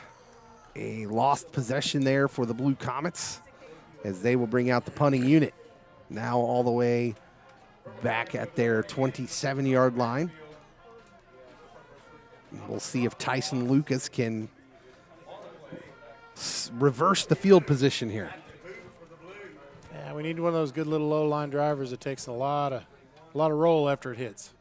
a lost possession there for the Blue Comets as they will bring out the punting unit. Now all the way back at their 27-yard line. We'll see if Tyson Lucas can reverse the field position here. Yeah, we need one of those good little low-line drivers that takes a lot of roll after it hits.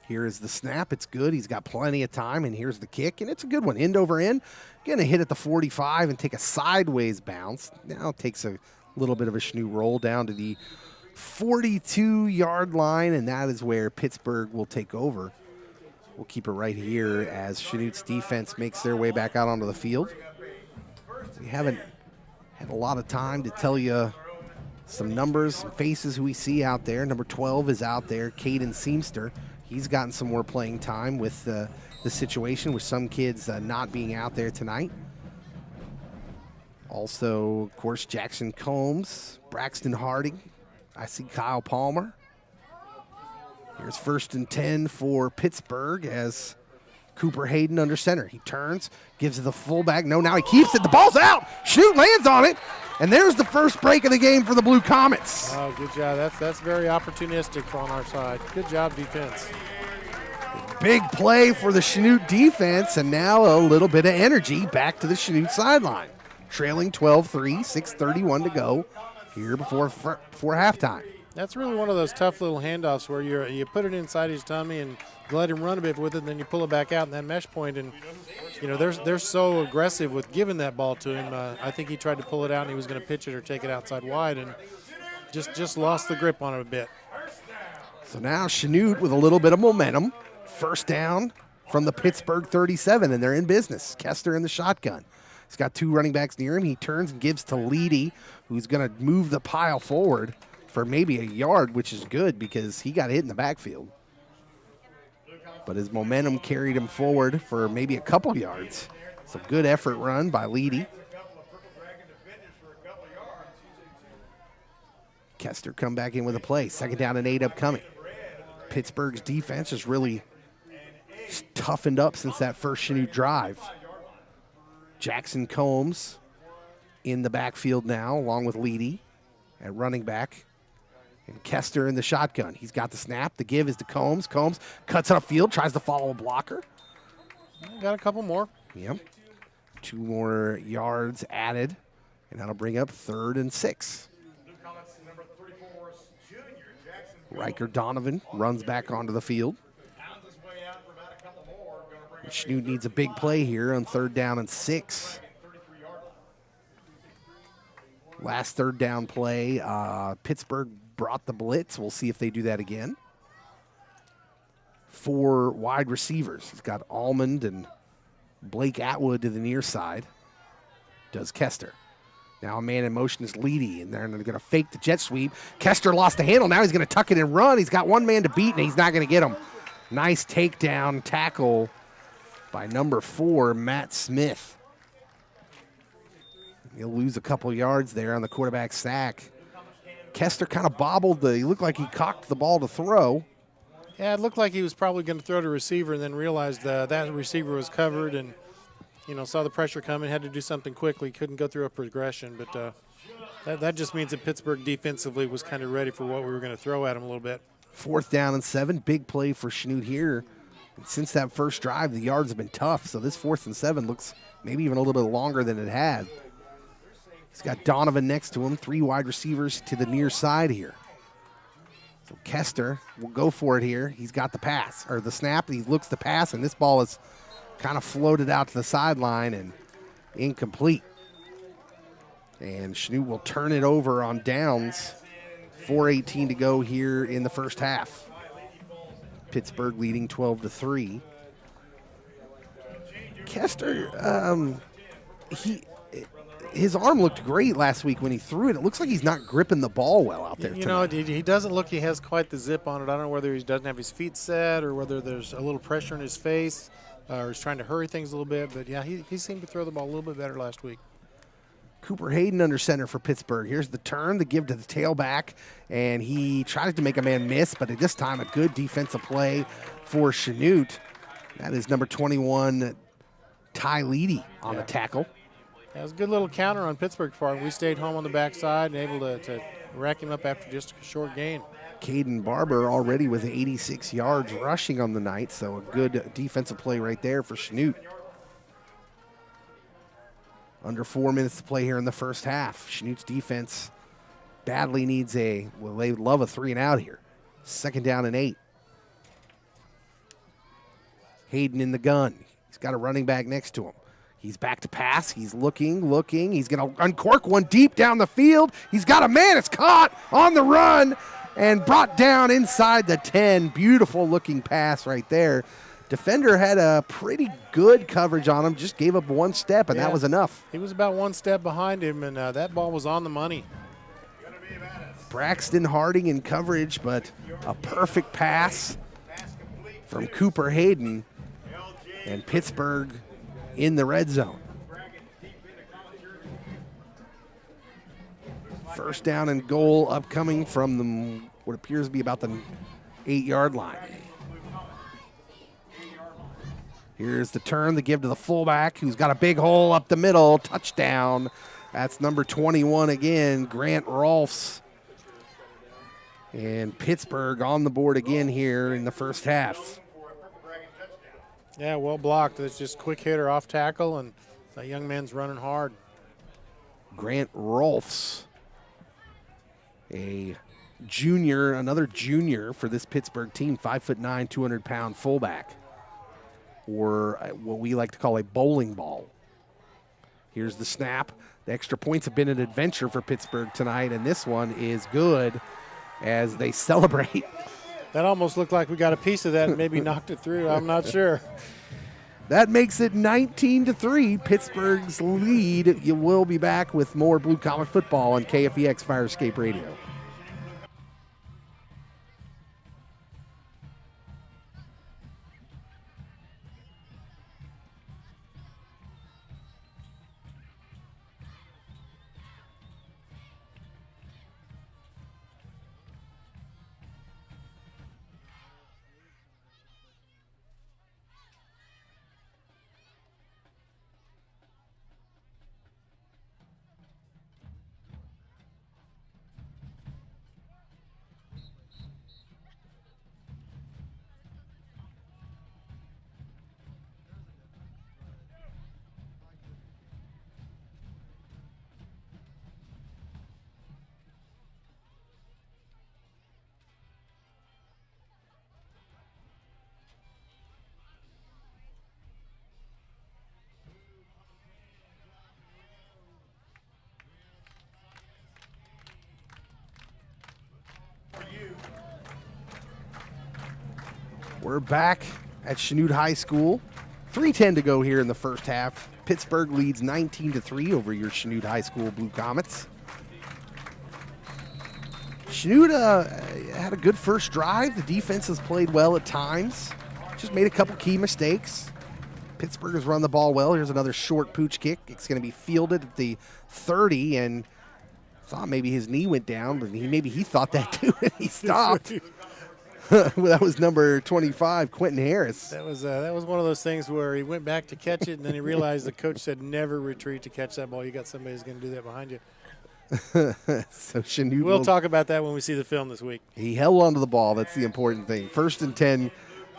Here is the snap. It's good. He's got plenty of time, and here's the kick, and it's a good one. End over end. Going to hit at the 45 and take a sideways bounce. Now it takes a little bit of a Chanute roll down to the 42-yard line, and that is where Pittsburgh will take over. We'll keep it right here as Chanute's defense makes their way back out onto the field. We haven't had a lot of time to tell you some numbers, some faces who we see out there. Number 12 is out there, Caden Seamster. He's gotten some more playing time with the situation with some kids not being out there tonight. Also, of course, Jackson Combs, Braxton Harding. I see Kyle Palmer. Here's 1st and 10 for Pittsburgh as Cooper Hayden under center. He turns, gives it the fullback. No, now he keeps it. The ball's out. Chanute lands on it. And there's the first break of the game for the Blue Comets. Oh, good job. That's very opportunistic on our side. Good job, defense. Big play for the Chanute defense, and now a little bit of energy back to the Chanute sideline. Trailing 12-3, 6:31 to go here before halftime. That's really one of those tough little handoffs where you put it inside his tummy and let him run a bit with it, and then you pull it back out in that mesh point. And you know they're so aggressive with giving that ball to him. I think he tried to pull it out and he was going to pitch it or take it outside wide, and just lost the grip on it a bit. So now Chanute with a little bit of momentum. First down from the Pittsburgh 37, and they're in business. Kester in the shotgun. He's got 2 running backs near him. He turns and gives to Leedy, who's going to move the pile forward for maybe a yard, which is good because he got hit in the backfield. But his momentum carried him forward for maybe a couple yards. It's a good effort run by Leedy. Kester come back in with a play. 2nd down and 8 upcoming. Pittsburgh's defense has really toughened up since that first Chanute drive. Jackson Combs in the backfield now, along with Leedy at running back. And Kester in the shotgun. He's got the snap. The give is to Combs. Combs cuts upfield, tries to follow a blocker. Got a couple more. Yep. 2 more yards added, and that'll bring up 3rd and 6. Riker Donovan runs back onto the field. Chanute needs a big play here on 3rd down and 6. Last 3rd down play, Pittsburgh brought the blitz. We'll see if they do that again. 4 wide receivers. He's got Almond and Blake Atwood to the near side. Does Kester. Now a man in motion is Leedy, and they're going to fake the jet sweep. Kester lost the handle. Now he's going to tuck it and run. He's got 1 man to beat, and he's not going to get him. Nice takedown tackle by number 4, Matt Smith. He'll lose a couple yards there on the quarterback sack. Kester kind of bobbled. He looked like he cocked the ball to throw. Yeah, it looked like he was probably going to throw to receiver and then realized that receiver was covered and, saw the pressure coming, had to do something quickly, couldn't go through a progression. But that just means that Pittsburgh defensively was kind of ready for what we were going to throw at him a little bit. 4th down and 7, big play for Chanute here. And since that first drive, the yards have been tough, so this 4th and 7 looks maybe even a little bit longer than it had. He's got Donovan next to him, 3 wide receivers to the near side here. So Kester will go for it here. He's got the pass, or the snap. He looks to pass, and this ball is kind of floated out to the sideline and incomplete. And Chanute will turn it over on downs. 4:18 to go here in the first half. Pittsburgh leading 12-3. Kester, his arm looked great last week when he threw it. It looks like he's not gripping the ball well out there tonight. He doesn't look he has quite the zip on it. I don't know whether he doesn't have his feet set or whether there's a little pressure in his face or he's trying to hurry things a little bit. But, yeah, he seemed to throw the ball a little bit better last week. Cooper Hayden under center for Pittsburgh. Here's the turn, the give to the tailback, and he tries to make a man miss, but at this time a good defensive play for Chanute. That is number 21, Ty Leedy on the tackle. That was a good little counter on Pittsburgh's part. We stayed home on the backside and able to rack him up after just a short gain. Caden Barber already with 86 yards rushing on the night, so a good defensive play right there for Chanute. Under 4 minutes to play here in the first half. Chanute's defense badly needs they would love a 3-and-out here. 2nd down and 8. Hayden in the gun. He's got a running back next to him. He's back to pass. He's looking. He's going to uncork one deep down the field. He's got a man. It's caught on the run and brought down inside the 10. Beautiful looking pass right there. Defender had a pretty good coverage on him, just gave up one step, and that was enough. He was about one step behind him, and that ball was on the money. Braxton Harding in coverage, but a perfect pass from Cooper Hayden, and Pittsburgh in the red zone. 1st down and goal upcoming from what appears to be about the 8-yard line. Here's the turn, the give to the fullback, who's got a big hole up the middle. Touchdown. That's number 21 again, Grant Rolfs. And Pittsburgh on the board again here in the first half. Yeah, well blocked. It's just quick hitter off tackle, and that young man's running hard. Grant Rolfs, a junior, another junior for this Pittsburgh team, 5'9", 200-pound fullback, or what we like to call a bowling ball. Here's the snap. The extra points have been an adventure for Pittsburgh tonight, and this one is good as they celebrate. That almost looked like we got a piece of that and maybe knocked it through. I'm not sure. That makes it 19-3, Pittsburgh's lead. You will be back with more Blue Comet football on KFEX Fire Escape Radio. We're back at Chanute High School. 3:10 to go here in the first half. Pittsburgh leads 19-3 over your Chanute High School Blue Comets. Chanute had a good first drive. The defense has played well at times. Just made a couple key mistakes. Pittsburgh has run the ball well. Here's another short pooch kick. It's going to be fielded at the 30, and thought maybe his knee went down, but maybe he thought that too, and he stopped. Well, that was number 25, Quentin Harris. That was one of those things where he went back to catch it, and then he realized the coach said never retreat to catch that ball. You got somebody who's going to do that behind you. So Chanute we'll talk about that when we see the film this week. He held onto the ball. That's the important thing. 1st and 10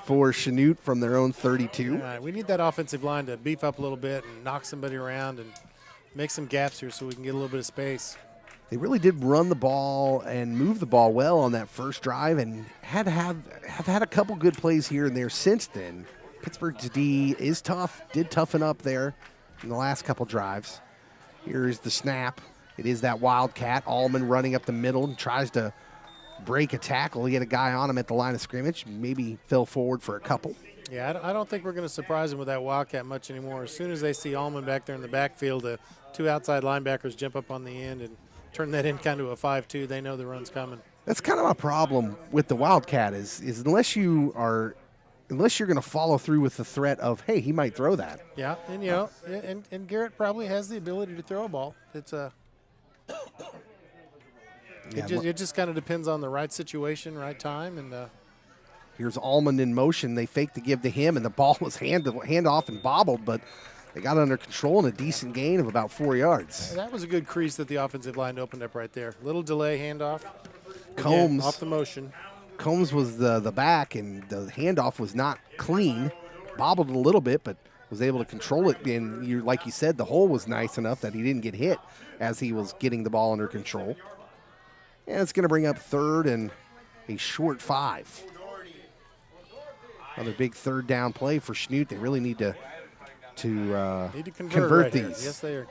for Chanute from their own 32. All right, we need that offensive line to beef up a little bit and knock somebody around and make some gaps here so we can get a little bit of space. They really did run the ball and move the ball well on that first drive, and have had a couple good plays here and there since then. Pittsburgh's D is tough, did toughen up there in the last couple drives. Here's the snap. It is that Wildcat. Allman running up the middle and tries to break a tackle. He had a guy on him at the line of scrimmage, maybe fell forward for a couple. Yeah, I don't think we're going to surprise them with that Wildcat much anymore. As soon as they see Allman back there in the backfield, the two outside linebackers jump up on the end and turn that in kind of a 5-2. They know the run's coming. That's kind of a problem with the Wildcat is unless you unless you're going to follow through with the threat of, hey, he might throw that. Yeah, and and Garrett probably has the ability to throw a ball. It's a it just kind of depends on the right situation, right time, and here's Allman in motion. They fake the give to him, and the ball was hand off and bobbled, but they got it under control and a decent gain of about 4 yards. That was a good crease that the offensive line opened up right there. Little delay handoff. Combs off the motion. Combs was the back, and the handoff was not clean. Bobbled it a little bit, but was able to control it. And like you said, the hole was nice enough that he didn't get hit as he was getting the ball under control. And it's going to bring up 3rd and a short 5. Another big 3rd down play for Chanute. They really need to convert right these. Here. Yes, they are.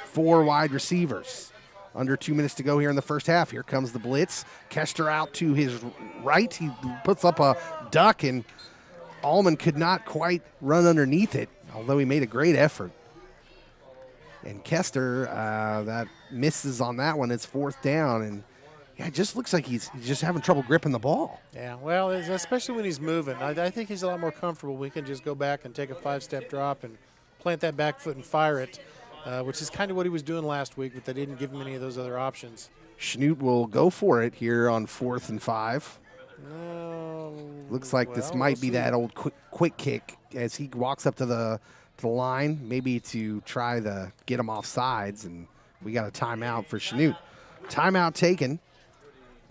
4 wide receivers. Under 2 minutes to go here in the first half. Here comes the blitz. Kester out to his right. He puts up a duck, and Allman could not quite run underneath it, although he made a great effort. And Kester, that misses on that one. It's 4th down, and yeah, it just looks like he's just having trouble gripping the ball. Yeah, well, especially when he's moving. I think he's a lot more comfortable. We can just go back and take a 5-step drop and plant that back foot and fire it, which is kind of what he was doing last week, but they didn't give him any of those other options. Chanute will go for it here on 4th and 5. Looks like this might be that old quick kick as he walks up to the line, maybe to try to get him off sides, and we got a timeout for Chanute. Timeout taken.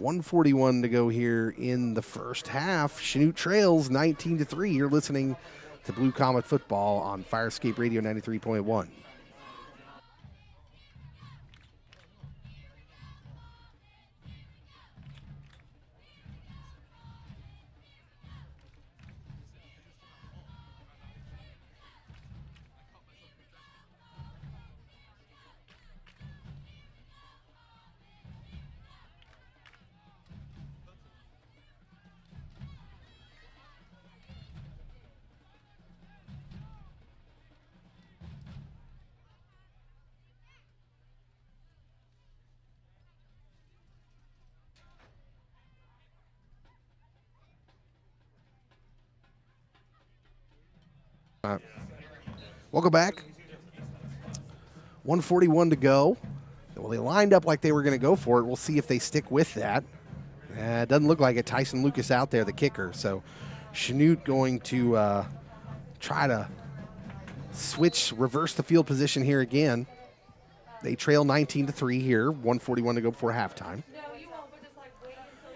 1:41 to go here in the first half. Chanute trails 19-3. You're listening to Blue Comet Football on Firescape Radio 93.1. Welcome back. 1:41 to go. Well, they lined up like they were going to go for it. We'll see if they stick with that. It doesn't look like it. Tyson Lucas out there, the kicker. So Chanute going to try to reverse the field position here again. They trail 19-3 here. 1:41 to go before halftime.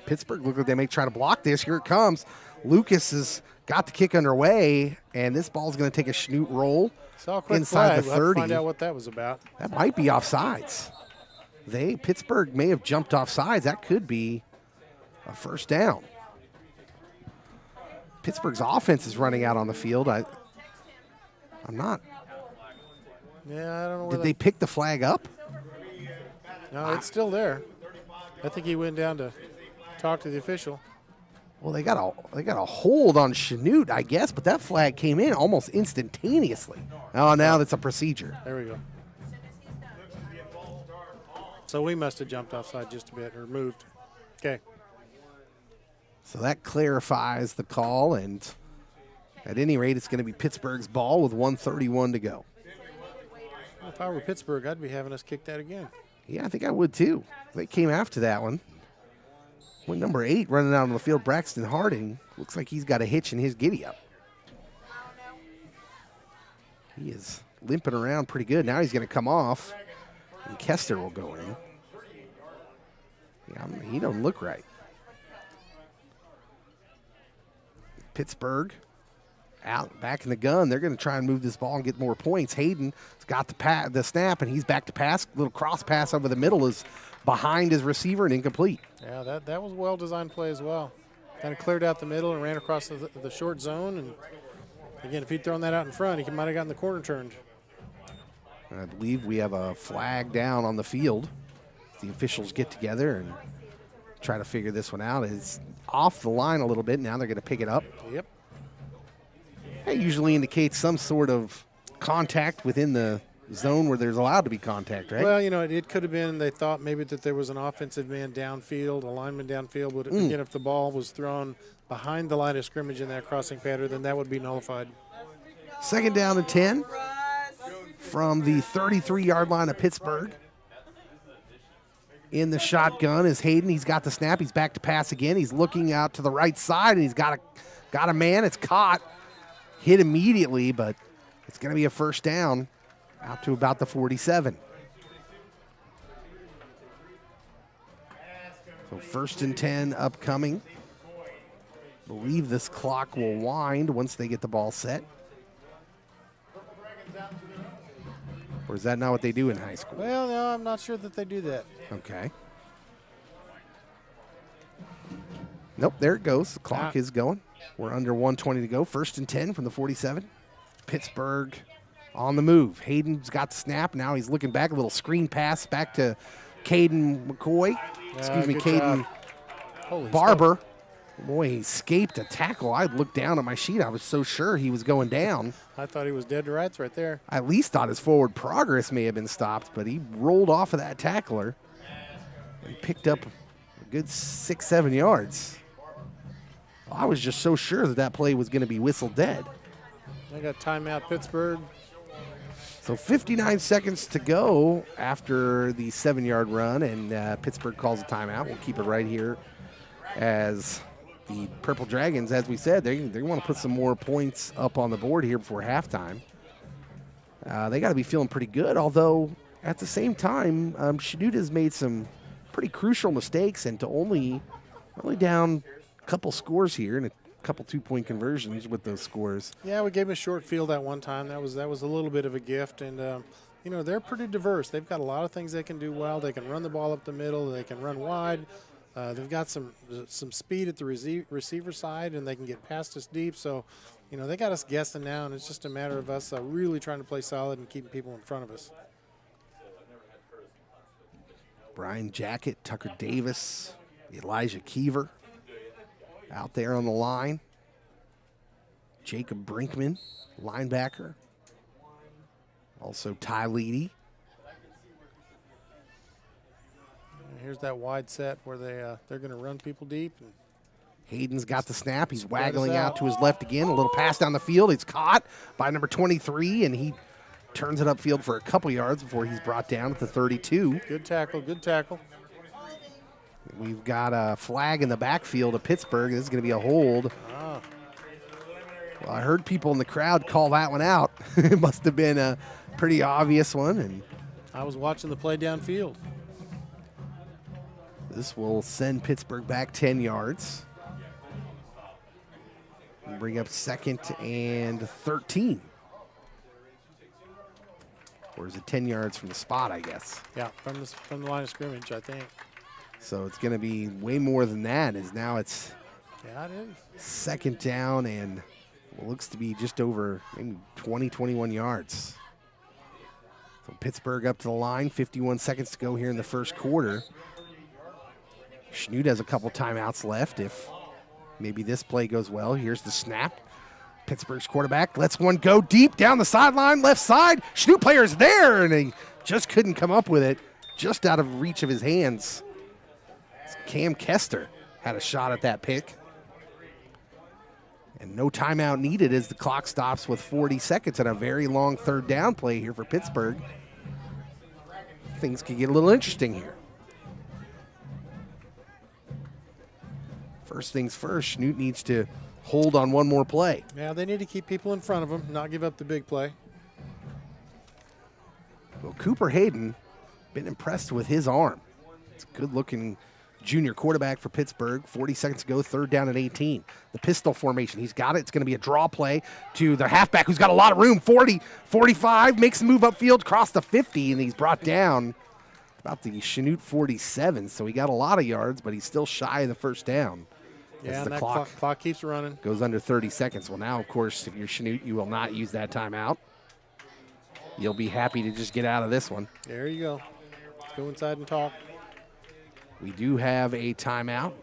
Pittsburgh look like they may try to block this. Here it comes. Lucas has got the kick underway, and this ball is going to take a Chanute roll inside the 30. We'll have to find out what that was about. That might be offsides. Pittsburgh may have jumped offsides. That could be a first down. Pittsburgh's offense is running out on the field. I'm not. Yeah, I don't know. Did they pick the flag up? No, it's still there. I think he went down to talk to the official. Well, they got a hold on Chanute, I guess, but that flag came in almost instantaneously. Oh, now that's a procedure. There we go. So we must have jumped offside just a bit or moved. Okay. So that clarifies the call, and at any rate, it's going to be Pittsburgh's ball with 1:31 to go. Well, if I were Pittsburgh, I'd be having us kick that again. Yeah, I think I would too. They came after that one. When number 8 running out on the field, Braxton Harding, looks like he's got a hitch in his giddy-up. He is limping around pretty good. Now he's going to come off, and Kester will go in. Yeah, he don't look right. Pittsburgh out back in the gun. They're going to try and move this ball and get more points. Hayden's got the snap, and he's back to pass. Little cross pass over the middle is behind his receiver and incomplete. Yeah, that was a well-designed play as well. Kind of cleared out the middle and ran across the short zone. And, again, if he'd thrown that out in front, he might have gotten the corner turned. I believe we have a flag down on the field. The officials get together and try to figure this one out. It's off the line a little bit. Now they're going to pick it up. Yep. That usually indicates some sort of contact within the zone where there's allowed to be contact, right? Well, it could have been they thought maybe that there was an offensive man downfield, a lineman downfield. But again, if the ball was thrown behind the line of scrimmage in that crossing pattern, then that would be nullified. 2nd down and 10 from the 33-yard line of Pittsburgh. In the shotgun is Hayden. He's got the snap. He's back to pass again. He's looking out to the right side, and he's got a man. It's caught. Hit immediately, but it's going to be a 1st down out to about the 47. So 1st and 10 upcoming. Believe this clock will wind once they get the ball set. Or is that not what they do in high school? Well, no, I'm not sure that they do that. Okay. Nope, there it goes. The clock is going. We're under 1:20 to go. 1st and 10 from the 47. Pittsburgh on the move. Hayden's got the snap. Now he's looking back. A little screen pass back to Caden McCoy. Caden Barber. Boy, he escaped a tackle. I looked down at my sheet. I was so sure he was going down. I thought he was dead to rights right there. I at least thought his forward progress may have been stopped, but he rolled off of that tackler and picked up a good 6-7 yards. I was just so sure that play was going to be whistled dead. They got timeout, Pittsburgh. So 59 seconds to go after the 7-yard run, and Pittsburgh calls a timeout. We'll keep it right here as the Purple Dragons, as we said, they want to put some more points up on the board here before halftime. They got to be feeling pretty good, although at the same time, Chanute has made some pretty crucial mistakes, and to only down a couple scores here and a couple 2-point conversions with those scores. Yeah, we gave him a short field that one time. That was a little bit of a gift, and they're pretty diverse. They've got a lot of things they can do well. They can run the ball up the middle. They can run wide. They've got some speed at the receiver side, and they can get past us deep. So, they got us guessing now, and it's just a matter of us really trying to play solid and keeping people in front of us. Brian Jackett, Tucker Davis, Elijah Keever out there on the line. Jacob Brinkman, linebacker. Also Ty Leedy. Here's that wide set where they're going to run people deep. And Hayden's got the snap. He's waggling out to his left again. A little pass down the field. It's caught by number 23, and he turns it upfield for a couple yards before he's brought down at the 32. Good tackle, good tackle. We've got a flag in the backfield of Pittsburgh. This is going to be a hold. Ah. Well, I heard people in the crowd call that one out. It must have been a pretty obvious one. And I was watching the play downfield. This will send Pittsburgh back 10 yards. And bring up 2nd and 13. Or is it 10 yards from the spot, I guess? Yeah, from the line of scrimmage, I think. So it's going to be way more than that, as now it's it is. 2nd down and what looks to be just over maybe 20, 21 yards. So Pittsburgh up to the line, 51 seconds to go here in the first quarter. Chanute has a couple timeouts left if maybe this play goes well. Here's the snap. Pittsburgh's quarterback lets one go deep down the sideline, left side. Chanute player's there, and he just couldn't come up with it, just out of reach of his hands. Cam Kester had a shot at that pick. And no timeout needed as the clock stops with 40 seconds and a very long 3rd down play here for Pittsburgh. Things could get a little interesting here. First things first, Chanute needs to hold on one more play. Yeah, they need to keep people in front of them, not give up the big play. Well, Cooper Hayden, been impressed with his arm. It's a good-looking junior quarterback for Pittsburgh. 40 seconds to go, 3rd down and 18. The pistol formation, he's got it. It's going to be a draw play to the halfback who's got a lot of room. 40, 45, makes the move upfield, across the 50, and he's brought down about the Chanute 47. So he got a lot of yards, but he's still shy of the 1st down. Yeah, and that clock keeps running. Goes under 30 seconds. Well, now, of course, if you're Chanute, you will not use that timeout. You'll be happy to just get out of this one. There you go. Let's go inside and talk. We do have a timeout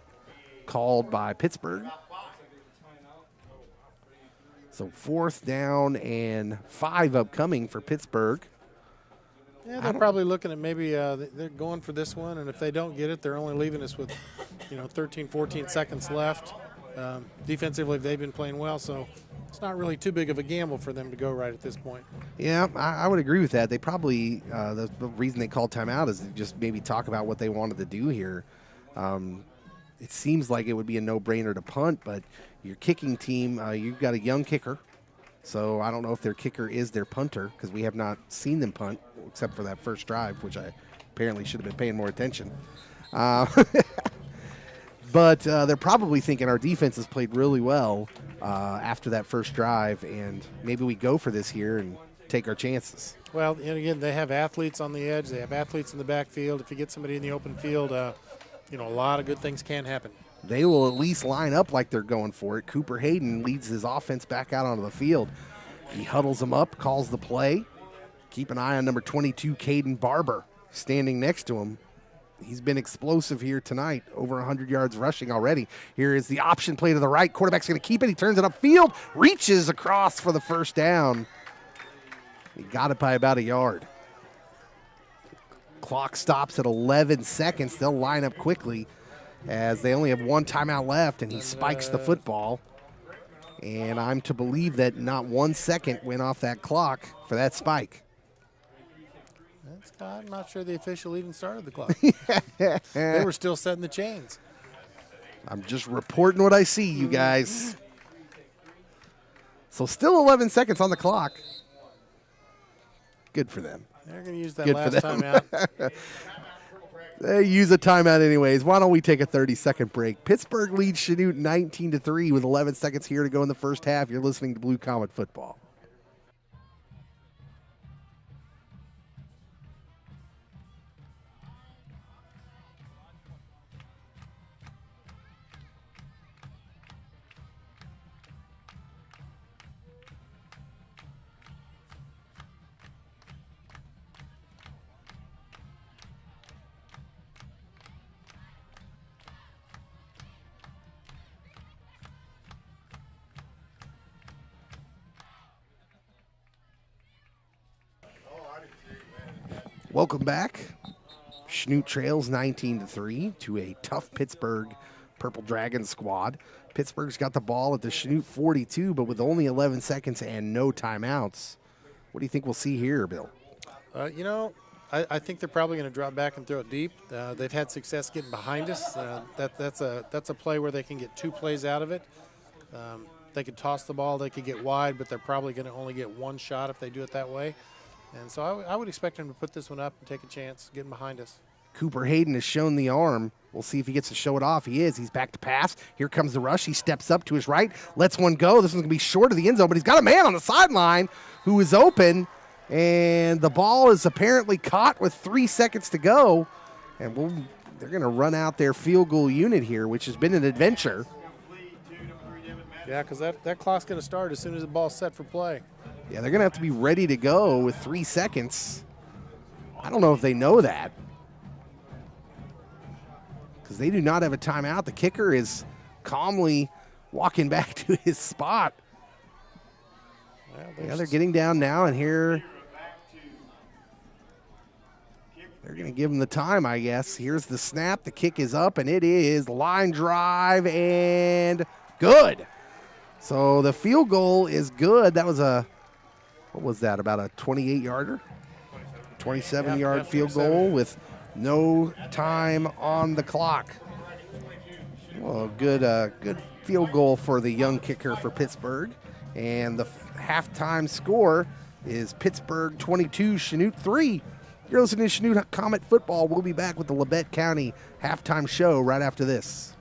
called by Pittsburgh. So 4th down and 5 upcoming for Pittsburgh. Yeah, they're probably looking at maybe they're going for this one, and if they don't get it, they're only leaving us with, 13, 14 seconds left. Defensively, they've been playing well, so it's not really too big of a gamble for them to go right at this point. Yeah, I would agree with that. They probably, the reason they called timeout is to just maybe talk about what they wanted to do here. It seems like it would be a no-brainer to punt, but your kicking team, you've got a young kicker, so I don't know if their kicker is their punter because we have not seen them punt except for that first drive, which I apparently should have been paying more attention. But they're probably thinking our defense has played really well after that first drive, and maybe we go for this here and take our chances. Well, and again, they have athletes on the edge. They have athletes in the backfield. If you get somebody in the open field, a lot of good things can happen. They will at least line up like they're going for it. Cooper Hayden leads his offense back out onto the field. He huddles them up, calls the play. Keep an eye on number 22, Caden Barber, standing next to him. He's been explosive here tonight, over 100 yards rushing already. Here is the option play to the right. Quarterback's going to keep it. He turns it upfield, reaches across for the first down. He got it by about a yard. Clock stops at 11 seconds. They'll line up quickly as they only have one timeout left, and he spikes the football. And I'm to believe that not 1 second went off that clock for that spike. I'm not sure the official even started the clock. They were still setting the chains. I'm just reporting what I see, you guys. So still 11 seconds on the clock. Good for them. They're going to use that last timeout. They use a timeout anyways. Why don't we take a 30-second break? Pittsburgh leads Chanute 19-3 with 11 seconds here to go in the first half. You're listening to Blue Comet Football. Welcome back. Chanute trails 19-3 to a tough Pittsburgh Purple Dragon squad. Pittsburgh's got the ball at the Chanute 42, but with only 11 seconds and no timeouts. What do you think we'll see here, Bill? I think they're probably going to drop back and throw it deep. They've had success getting behind us. That's a play where they can get 2 plays out of it. They could toss the ball, they could get wide, but they're probably going to only get 1 shot if they do it that way. And so I would expect him to put this one up and take a chance, getting behind us. Cooper Hayden has shown the arm. We'll see if he gets to show it off. He is. He's back to pass. Here comes the rush. He steps up to his right, lets one go. This one's going to be short of the end zone, but he's got a man on the sideline who is open, and the ball is apparently caught with 3 seconds to go. And they're going to run out their field goal unit here, which has been an adventure. Yeah, because that clock's going to start as soon as the ball's set for play. Yeah, they're going to have to be ready to go with 3 seconds. I don't know if they know that, because they do not have a timeout. The kicker is calmly walking back to his spot. Yeah, they're getting down now, and here they're going to give him the time, I guess. Here's the snap. The kick is up, and it is line drive and good. So the field goal is good. That was what was that, about a 28-yarder? 27-yard field goal with no time on the clock. Well, good field goal for the young kicker for Pittsburgh. And the halftime score is Pittsburgh 22, Chanute 3. You're listening to Chanute Comet Football. We'll be back with the Labette County halftime show right after this.